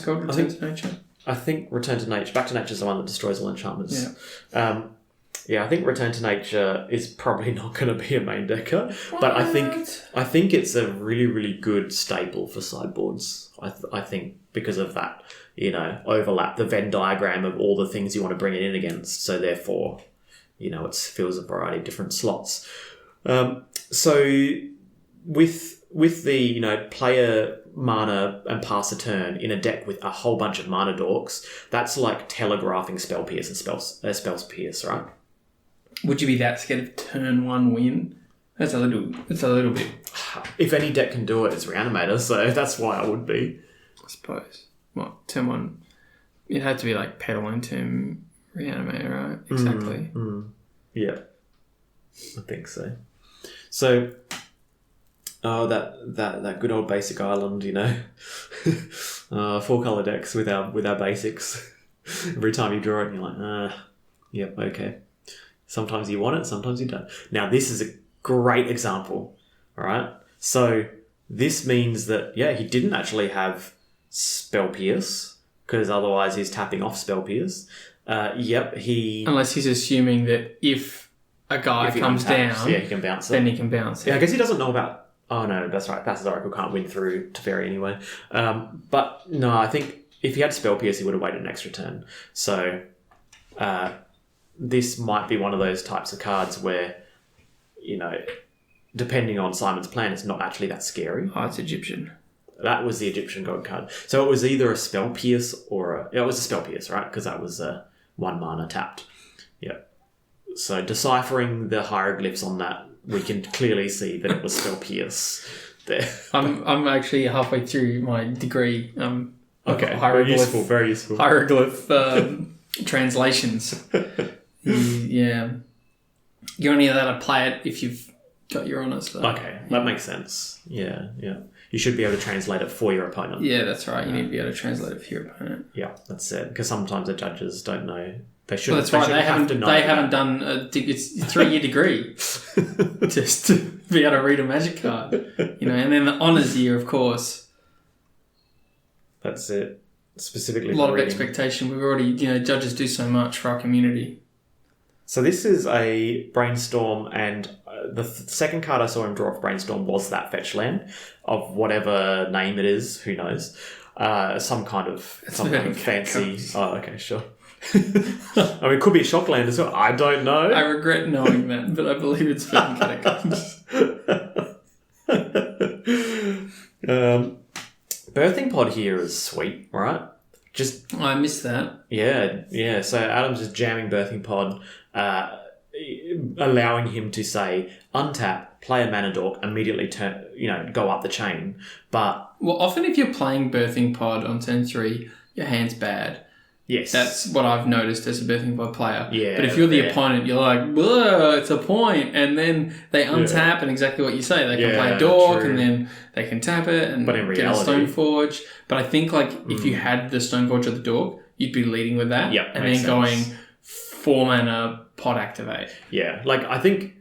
called? Return to Nature? I think Return to Nature. Back to Nature is the one that destroys all enchantments. Yeah. I think Return to Nature is probably not going to be a main decker, but I think it's a really, really good staple for sideboards. I think because of that, overlap, the Venn diagram of all the things you want to bring it in against. So therefore, it fills a variety of different slots. So with the player mana and pass a turn in a deck with a whole bunch of mana dorks, that's like telegraphing Spell Pierce and Spells Pierce, right? Would you be that scared of turn 1 win? That's a little bit. If any deck can do it, it's Reanimator, so that's why I would be. I suppose. What, turn 1? It had to be like Petal and Tomb Reanimator, right? Exactly. Yeah. I think so. So... Oh, that good old basic island, 4-colour decks with our basics. Every time you draw it, you're like, yep, okay. Sometimes you want it, sometimes you don't. Now, this is a great example, all right? So this means that, he didn't actually have Spell Pierce, because otherwise he's tapping off Spell Pierce. Unless he's assuming that if a guy comes down... he can bounce it. Then he can bounce it. Yeah, I guess he doesn't know about... Oh, no, that's right. Passive Oracle can't win through Teferi anyway. But, no, I think if he had Spell Pierce, he would have waited an extra turn. So, this might be one of those types of cards where, depending on Simon's plan, it's not actually that scary. Oh, it's Egyptian. That was the Egyptian God card. So, it was either a Spell Pierce or it was a Spell Pierce, right? Because that was 1 mana tapped. So deciphering the hieroglyphs on that, we can clearly see that it was spell pierce there. I'm actually halfway through my degree. Okay, very useful. Hieroglyph translations. Yeah. You're only allowed to play it if you've got your honours. Okay, that makes sense. Yeah. You should be able to translate it for your opponent. Yeah, that's right. You need to be able to translate it for your opponent. Yeah, that's it. Because sometimes the judges don't know. They should. Well, that's right. They haven't done it's a 3-year degree just to be able to read a magic card. And then the honours year, of course. That's it. Specifically, a lot of expectation. We've already, judges do so much for our community. So this is a brainstorm, and the second card I saw him draw off brainstorm was that fetch land of whatever name it is. Who knows? Some kind of fancy. Oh, okay, sure. I mean, it could be a shock land as well. I don't know. I regret knowing that, but I believe it's Fetching Catacombs. Birthing pod here is sweet, right? I missed that. Yeah. So Adam's just jamming birthing pod, allowing him to say untap, play a mana dork, immediately go up the chain. But often if you're playing birthing pod on turn 3, your hand's bad. Yes. That's what I've noticed as a birthing pod player. Yeah. But if you're the opponent, you're like, it's a point. And then they untap and exactly what you say. They can play a dork and then they can tap it and get a Stoneforge. But I think if you had the Stoneforge or the dork, you'd be leading with that. Yep, and then going 4 mana pod activate. Yeah. I think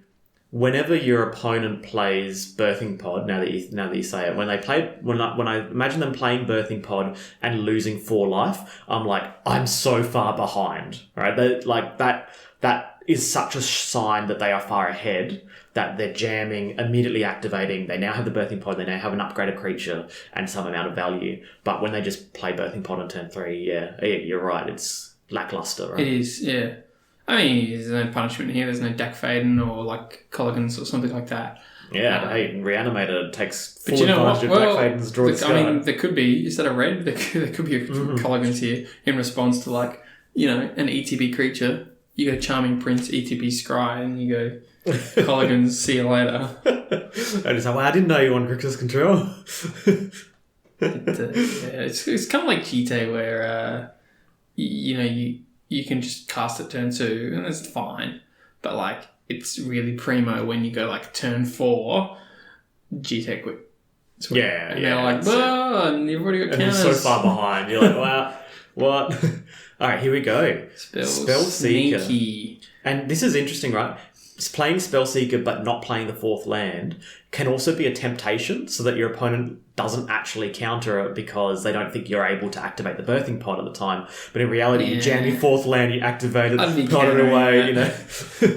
whenever your opponent plays birthing pod, now that you say it, when I imagine them playing birthing pod and losing 4 life, I'm like, I'm so far behind, right? That is such a sign that they are far ahead, that they're jamming, immediately activating. They now have the birthing pod. They now have an upgraded creature and some amount of value. But when they just play birthing pod on turn 3, you're right. It's lackluster, right? It is, yeah. I mean, there's no punishment here. There's no deck fading or Colligans or something like that. Yeah, Reanimator takes full advantage of deck fadings, draw its card. I mean, there could be, instead of red, there could be a Colligans here in response to an ETB creature. You go Charming Prince, ETB Scry, and you go Colligans, see you later. I just I didn't know you wanted Grixis Control. It's kind of like GT where, you can just cast it turn 2 and it's fine. But it's really primo when you go turn 4, GT quick. Yeah. And they're and you've already got counters. And you're so far behind. You're like, wow, what? All right, here we go. Spellseeker. Sneaky. And this is interesting, right? Playing Spellseeker but not playing the 4th land can also be a temptation so that your opponent doesn't actually counter it because they don't think you're able to activate the birthing pod at the time. But in reality, you jam your 4th land, you activate it, pot it away,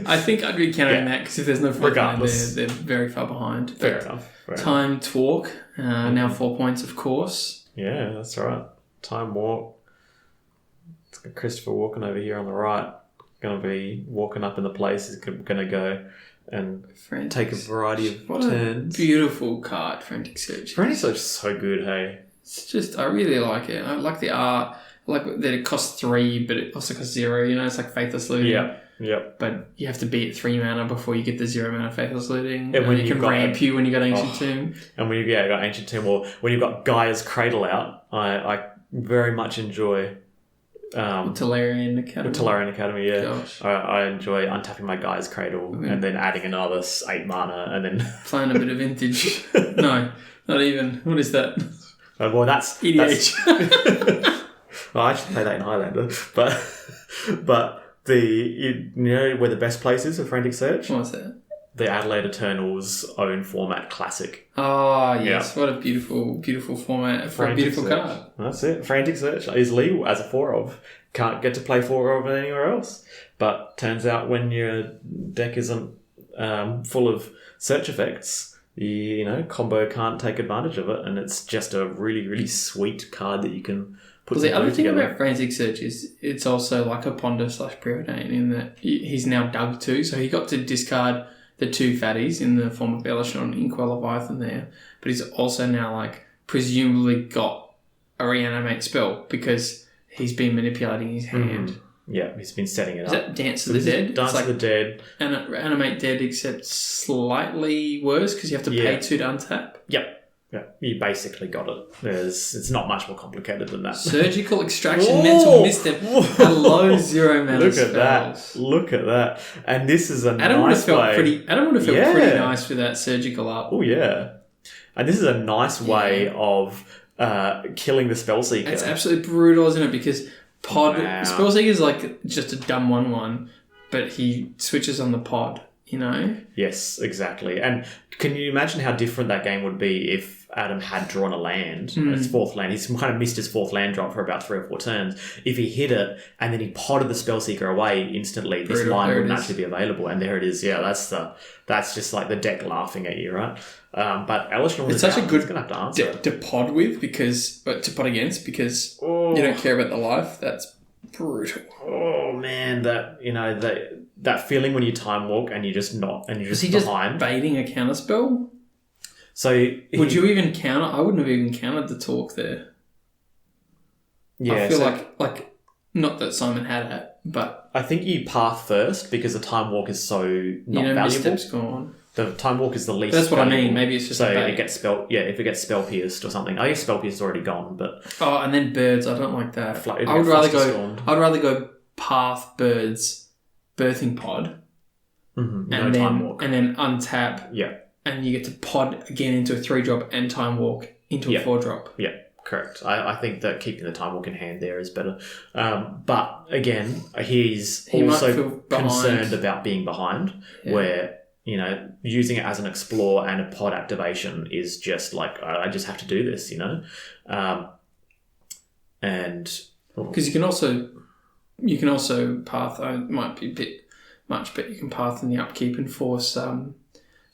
I think I'd be countering that because if there's no 4th land, they're very far behind. Fair enough. Time Walk, now 4 points, of course. Yeah, that's right. Time Walk. It's got Christopher walking over here on the right. Going to be walking up in the place. He's going to go and take a variety of turns. A beautiful card, Frantic Search. Frantic Search is so good, hey? It's just, I really like it. I like the art. I like that it costs 3, but it also costs 0. It's like Faithless Looting. Yep. But you have to be at 3 mana before you get the 0 mana Faithless Looting. And when you can ramp you when you got Ancient Tomb. And when you got Ancient Tomb, or when you've got Gaia's Cradle out, I very much enjoy... Tolarian Academy, yeah. Gosh. I enjoy untapping my Gaia's Cradle and then adding another 8 mana and then... Playing a bit of Vintage. No, not even. What is that? Well, that's... EDH. Well, I should play that in Highlander. But you know where the best place is for Frantic Search? What's that? The Adelaide Eternals own format classic. Oh, yes. Yeah. What a beautiful, beautiful format for a beautiful card. That's it. Frantic Search is legal as a 4-of. Can't get to play 4-of anywhere else. But turns out when your deck isn't full of search effects, combo can't take advantage of it. And it's just a really, really sweet card that you can put together. The other thing about Frantic Search is it's also like a Ponder/Preordain in that he's now dug 2. So he got to discard the 2 fatties in the form of Elishon and Inkwell Leviathan there. But he's also now, presumably got a reanimate spell because he's been manipulating his hand Yeah, he's been setting it Is up. that Dance of the Dead? Dance of the Dead. Animate Dead, except slightly worse because you have to pay 2 to untap. Yep. Yeah, you basically got it. It's not much more complicated than that. Surgical Extraction, Mental Misstep. Hello, 0 mana Look spells. at that. Look at that. And this is a Adam nice way. Adam would have felt pretty nice with that surgical up. Oh, yeah. And this is a nice way of killing the Spellseeker. It's absolutely brutal, isn't it? Because Spellseeker is like just a dumb 1/1, but he switches on the pod, you know? Yes, exactly. And can you imagine how different that game would be if Adam had drawn a land, his 4th land? He's kind of missed his 4th land drop for about 3 or 4 turns. If he hit it and then he potted the Spellseeker away instantly, this line wouldn't actually be available. And there it is. Yeah, that's just like the deck laughing at you, right? But Elishnorn it's such a good going to have to answer to pod with to pod against because you don't care about the life. That's brutal. Oh man, that feeling when you time walk and you're just behind. Is he just baiting a counterspell? So would you even counter? I wouldn't have even countered the talk there. Yeah, I feel like not that Simon had it, but I think you path first because the time walk is so not valuable. Misstep's gone. The time walk is the least. That's what valuable. I mean. Maybe it's just so it gets spell. Yeah, if it gets spell pierced or something. I think spell pierced is already gone, but and then birds. I don't like that. I would rather go. I'd rather go path birds, birthing pod, and then untap. Yeah. And you get to pod again into a 3-drop and time walk into a 4-drop. Yeah, correct. I think that keeping the time walk in hand there is better. But again, he's also concerned about being behind, where, using it as an explore and a pod activation is just like, I just have to do this, and because you can also path. It might be a bit much, but you can path in the upkeep and force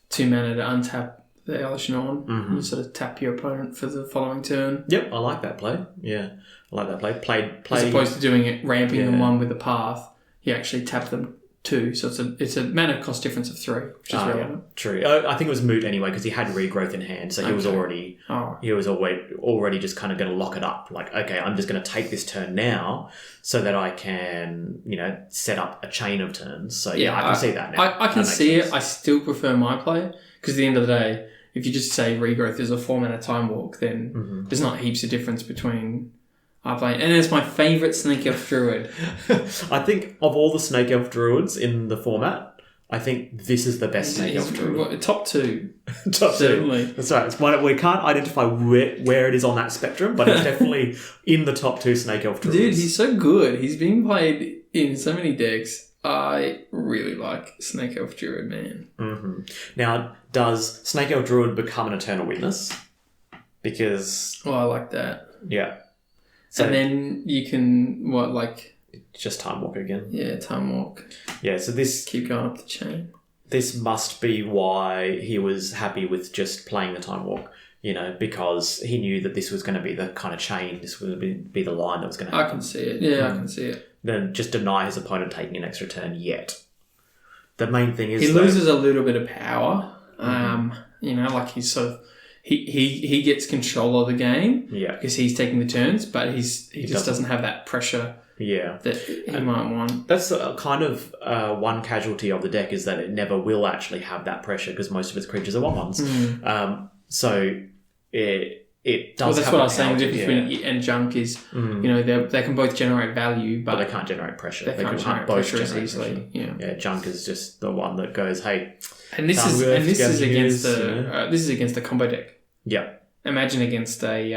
2 mana to untap the Elishnorn. You sort of tap your opponent for the following turn. Yep, I like that play. Yeah, I like that play. Play. As opposed to doing it, ramping them 1 with the path, you actually tap them 2. So it's a mana cost difference of 3, which is relevant. Yeah, true. I think it was moot anyway because he had regrowth in hand, so he was already already just kind of going to lock it up. Like, okay, I'm just going to take this turn now so that I can set up a chain of turns. So I can see that now. I can see it. I still prefer my play because at the end of the day, if you just say regrowth is a 4-mana time walk, then there's not heaps of difference between our play. And it's my favourite Snake Elf Druid. I think of all the Snake Elf Druids in the format, I think this is the best Snake Elf Druid. Top 2. Top certainly. 2. That's right. It's one, we can't identify where it is on that spectrum, but it's definitely in the top 2 Snake Elf Druids. Dude, he's so good. He's being played in so many decks. I really like Snake Elf Druid, man. Now, does Snake Elf Druid become an Eternal Witness? Because... I like that. Yeah. So, and then you can, just Time Walk again. Yeah, Time Walk. Yeah, so this... Keep going up the chain. This must be why he was happy with just playing the Time Walk, because he knew that this was going to be the kind of chain, this would be the line that was going to happen. I can see it. Yeah, I can see it. Then just deny his opponent taking an extra turn yet. The main thing is... He loses a little bit of power. He's sort of... He gets control of the game because he's taking the turns, but he just doesn't have that pressure that he might want. That's kind of one casualty of the deck is that it never will actually have that pressure because most of its creatures are 1/1s. So it does. Well, that's what I was saying. The difference between it and junk is, they can both generate value, but they can't generate pressure. They can't generate pressure as easily. Yeah, junk is just the one that goes, hey. And this is against the combo deck. Yeah. Imagine against a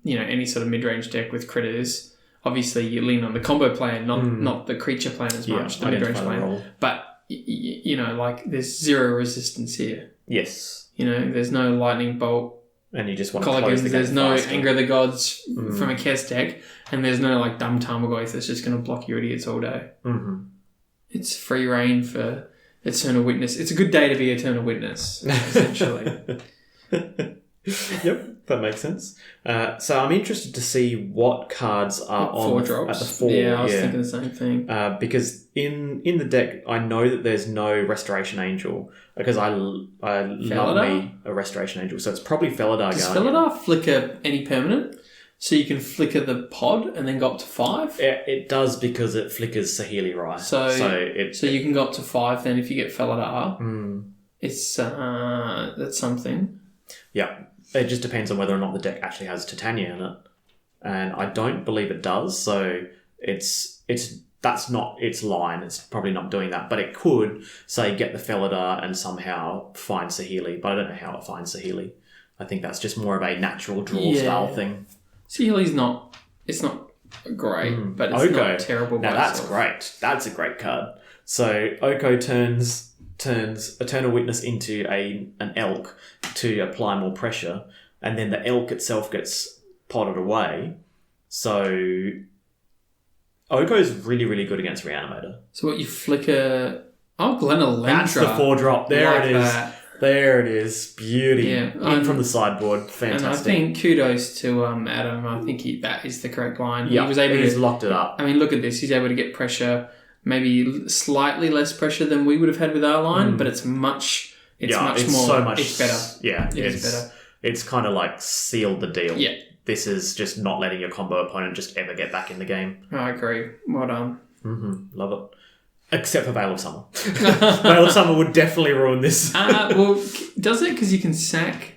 any sort of mid-range deck with critters. Obviously, you lean on the combo plan, not the creature plan as much. The mid-range plan, but there's 0 resistance here. Yes. There's no lightning bolt. And you just want to close the game. There's no Anger of the Gods from a Kess deck, and there's no dumb Tarmogoyf that's just going to block your idiots all day. It's free reign for Eternal Witness. It's a good day to be Eternal Witness, essentially. Yep, that makes sense. So I'm interested to see what cards are on 4 drops. At the 4. Yeah, I was thinking the same thing. Because in the deck, I know that there's no Restoration Angel because I love me a Restoration Angel. So it's probably Felidar Guardian. Does Felidar flicker any permanent? So you can flicker the pod and then go up to 5? It does because it flickers Sahili Rai. So you can go up to 5 then if you get Felidar. It's that's something. Yeah. It just depends on whether or not the deck actually has Titania in it. And I don't believe it does, so that's not its line. It's probably not doing that. But it could, say, get the Felidar and somehow find Sahili. But I don't know how it finds Sahili. I think that's just more of a natural draw style thing. Sahili's not... It's not great, but it's not terrible by Now, that's itself. great. That's a great card. So, Oko turns Eternal Witness into an elk to apply more pressure, and then the elk itself gets potted away. So Oko's really, really good against Reanimator. So what, you flicker... Oh, Glenalendra. That's the 4-drop. There Like it is. that. There it is. Beauty. Yeah, In from the sideboard. Fantastic. And I think kudos to Adam. I think that is the correct line. Yeah, He was able he's to... locked it up. I mean, look at this. He's able to get pressure, maybe slightly less pressure than we would have had with our line, but it's much more... It's better. Yeah, It's better. It's kind of like sealed the deal. Yeah. This is just not letting your combo opponent just ever get back in the game. I agree. Well done. Love it. Except for Veil of Summer. Veil of Summer would definitely ruin this. Well, does it? Because you can sack...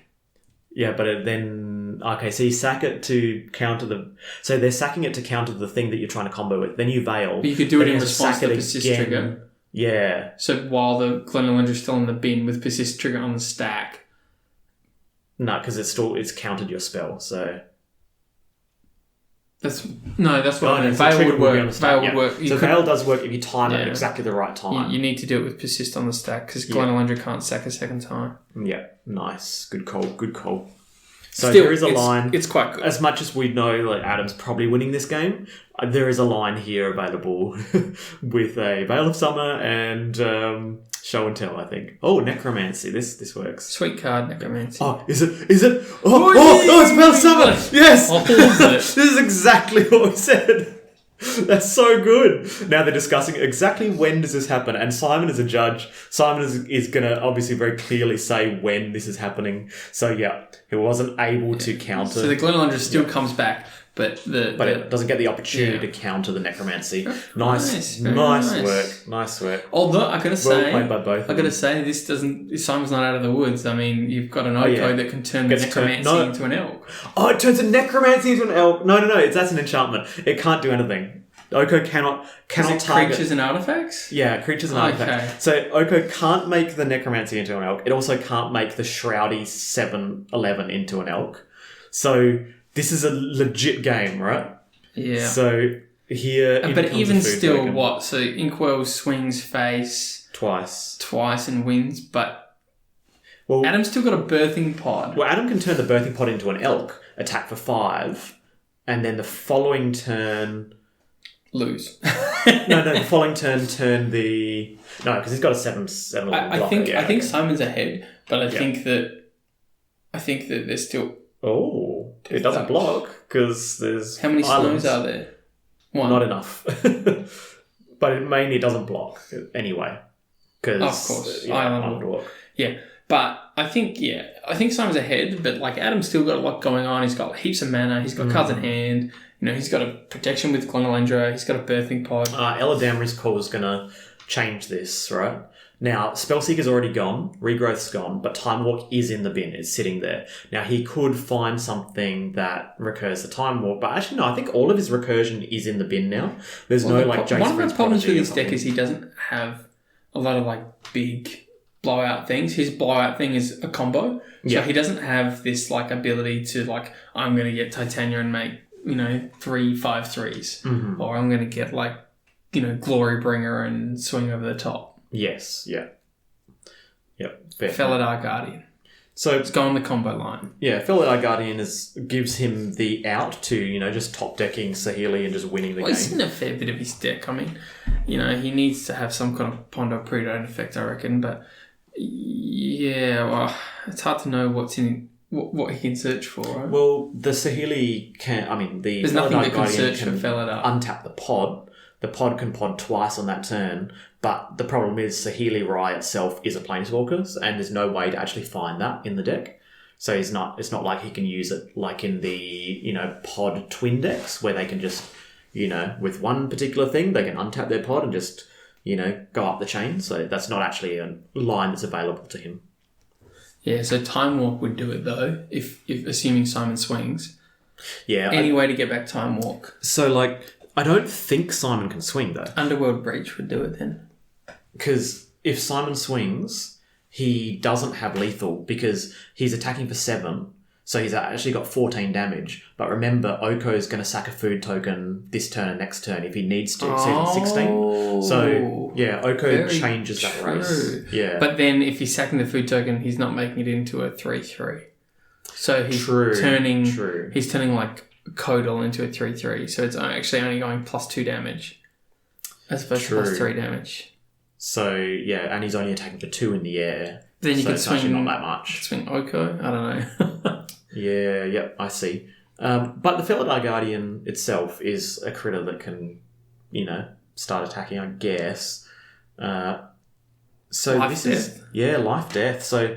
Yeah, but then... Okay, so you sack it to counter the... So they're sacking it to counter the thing that you're trying to combo with. Then you Veil. But you could do it then in you have response sack to the it persist again. trigger. Yeah. So while the Glenalendra's still in the bin with persist trigger on the stack. No, because it's countered your spell, so... That's what I mean. So Veil trigger would will be work. on the stack, Veil would work. So Veil does work if you time it at Yeah. exactly the right time. You need to do it with persist on the stack because Glenalendra can't sack a second time. Yeah, nice. Good call. Good call. So Still, there is a line. It's quite good. As much as we know like Adam's probably winning this game, there is a line here available with a Veil of Summer and Show and Tell, I think. Oh, Necromancy. This works. Sweet card, Necromancy. Oh, is it? Oh, it's Veil of Summer! Yes! All of it. This is exactly what we said. That's so good. Now they're discussing exactly when does this happen, and Simon is a judge. Simon is going to obviously very clearly say when this is happening. So yeah, he wasn't able to counter. So the Glenalendra still comes back, but it doesn't get the opportunity to counter the Necromancy. Nice work. Although I gotta say, Well played by both. I gotta say, Simon's not out of the woods. I mean, you've got an Oko that can turn the Necromancy into an elk. Oh, it turns a Necromancy into an elk. No, that's an enchantment. It can't do anything. Oko cannot target creatures and artifacts. Yeah, creatures and artifacts. So Oko can't make the Necromancy into an elk. It also can't make the Shroudy 7/11 into an elk. So this is a legit game, right? Yeah. So here, but even still, what? So Inkwell swings face twice and wins, but Adam's still got a birthing pod. Well, Adam can turn the birthing pod into an elk, attack for 5, and then the following turn lose. No, the following turn because he's got a 7/11 blocker. I think Simon's ahead, but I think that they're still. Oh, it doesn't block because there's how many islands. slows are there? One. Not enough. But it mainly doesn't block anyway. Because of course, island block. Yeah, but I think Simon's ahead, but like Adam's still got a lot going on. He's got heaps of mana. He's got cards in hand. You know, he's got a protection with Glenalendra. He's got a birthing pod. Eladamri's call is going to change this, right? Now, Spellseeker's already gone, Regrowth's gone, but Time Walk is in the bin. It's sitting there. Now, he could find something that recurs the Time Walk, but actually, no, I think all of his recursion is in the bin now. There's no, like, Jace. One of the problems with his deck is he doesn't have a lot of, like, big blowout things. His blowout thing is a combo. So he doesn't have this, like, ability to, like, I'm going to get Titania and make, 3 5/3s. Mm-hmm. Or I'm going to get, like, Glory Bringer and swing over the top. Yes, yeah. Yep. Felidar Guardian. So it's going the combo line. Yeah, Felidar Guardian gives him the out to, just top decking Sahili and just winning the game. He's in a fair bit of his deck. I mean, he needs to have some kind of Pondo Predone effect, I reckon. But yeah, well, it's hard to know what he can search for, right? Well, the Sahili there's nothing that can search for Felidar. Untap the pod. The pod can pod twice on that turn, but the problem is Sahili Rai itself is a Planeswalker, and there's no way to actually find that in the deck. So it's not like he can use it like in the, pod twin decks where they can just, with one particular thing, they can untap their pod and just, go up the chain. So that's not actually a line that's available to him. Yeah, so Time Walk would do it though, if assuming Simon swings. Yeah. Any way to get back Time Walk. So, I don't think Simon can swing though. Underworld Breach would do it then. Because if Simon swings, he doesn't have lethal because he's attacking for 7. So he's actually got 14 damage. But remember, Oko's going to sack a food token this turn and next turn if he needs to. So he's on 16. So, yeah, Oko changes that race. Yeah. But then if he's sacking the food token, he's not making it into a 3-3. So he's turning like Codal into a 3-3. So it's actually only going +2 damage as opposed to +3 damage. So, yeah, and he's only attacking for 2 in the air. Then you could swing not that much. Swing Oko? I don't know. Yeah, I see. But the Felidar Guardian itself is a critter that can, start attacking, I guess. So life death. Life death. So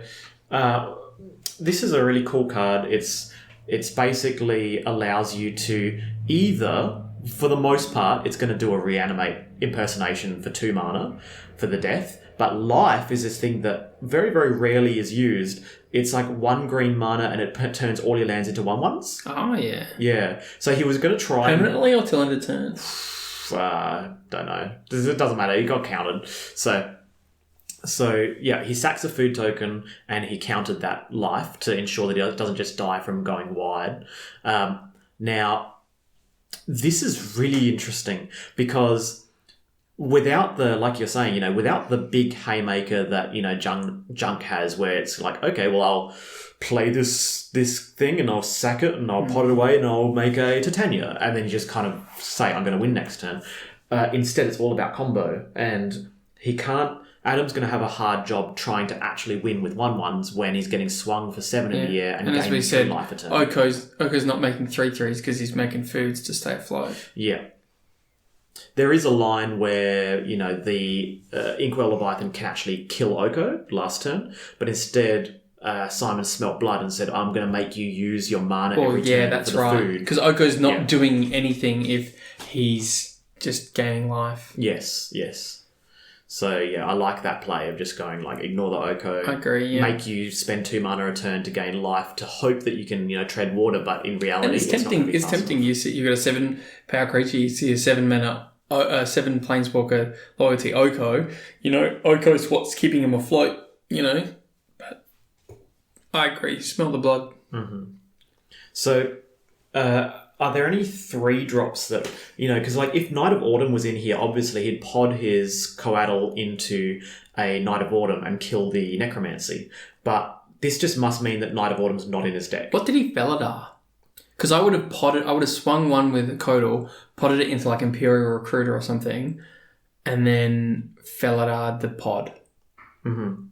this is a really cool card. It's basically allows you to either, for the most part, it's going to do a reanimate impersonation for 2 mana for the death. But life is this thing that very, very rarely is used. It's like 1 green mana and it turns all your lands into 1/1s. Oh, yeah. Yeah. So he was going to try... Permanently or till end of turn? Don't know. It doesn't matter. He got countered. So yeah, he sacks a food token and he countered that life to ensure that he doesn't just die from going wide. Now, this is really interesting because... without the, like you're saying, without the big haymaker that, Junk has where it's like, okay, well, I'll play this thing and I'll sack it and I'll pot it away and I'll make a Titania. And then you just kind of say, I'm going to win next turn. Instead, it's all about combo. And Adam's going to have a hard job trying to actually win with 1/1s when he's getting swung for 7 in the air and as we said, life a turn. Oko's not making 3/3s because he's making foods to stay afloat. Yeah. There is a line where, the Inkwell Leviathan can actually kill Oko last turn, but instead Simon smelt blood and said, I'm going to make you use your mana every turn that's for the right. food. Because Oko's not doing anything if he's just gaining life. Yes. So, yeah, I like that play of just going, ignore the Oko. I agree, yeah. Make you spend 2 mana a turn to gain life to hope that you can, tread water, but in reality, and it's tempting. It's tempting. You've got a 7 power creature, you see a 7 mana... 7 Planeswalker loyalty Oko, Oko's what's keeping him afloat, but I agree, smell the blood. Mm-hmm. So, are there any 3 drops that, because if Knight of Autumn was in here, obviously he'd pod his Coatl into a Knight of Autumn and kill the Necromancy, but this just must mean that Knight of Autumn's not in his deck. What did he Felidar? Because I would have swung one with Codal, potted it into Imperial Recruiter or something, and then Felidar the pod. Mm-hmm.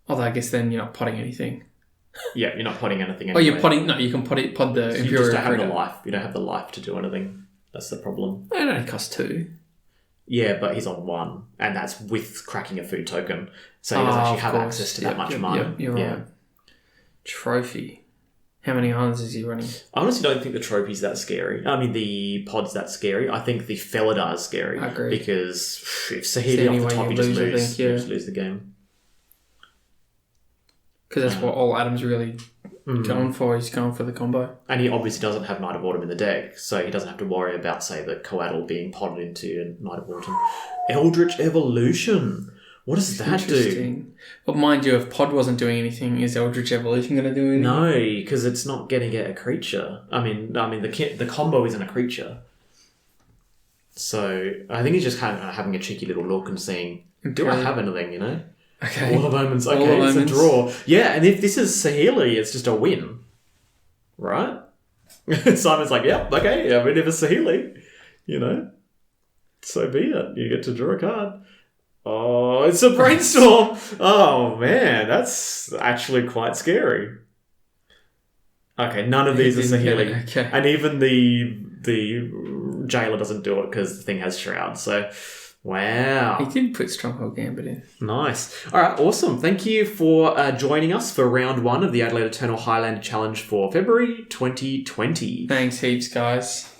Although I guess then you're not potting anything. Yeah, you're not potting anything anyway. Oh, you're potting... No, you can pod the Imperial Recruiter. You just don't have the life. You don't have the life to do anything. That's the problem. It only costs 2. Yeah, but he's on 1, and that's with cracking a food token. So he doesn't actually have access to that much mana. You're right. Trophy. How many islands is he running? I honestly don't think the trophy's that scary. I mean, the pod's that scary. I think the Felidar's scary. I agree. Because if Saheeli off the top, you just lose the game. Because that's what all Adam's really going for. He's going for the combo. And he obviously doesn't have Knight of Autumn in the deck, so he doesn't have to worry about, say, the Coatl being podded into Knight of Autumn. Eldritch Evolution. What does that do? But mind you, if Pod wasn't doing anything, is Eldritch Evolution going to do anything? No, because it's not getting to get a creature. I mean, the combo isn't a creature. So I think he's just kind of having a cheeky little look and saying, do I have anything, Okay. All the moments. Okay, it's a draw. Yeah, and if this is Saheeli, it's just a win. Right? Simon's like, yep, okay, I mean, if it's Saheeli, so be it. You get to draw a card. Oh, it's a brainstorm. Oh, man, that's actually quite scary. Okay, none of these are Saheeli. Okay. And even the jailer doesn't do it because the thing has Shroud. So, Wow. He did put Stronghold Gambit in. Nice. All right, awesome. Thank you for joining us for round 1 of the Adelaide Eternal Highlander Challenge for February 2020. Thanks heaps, guys.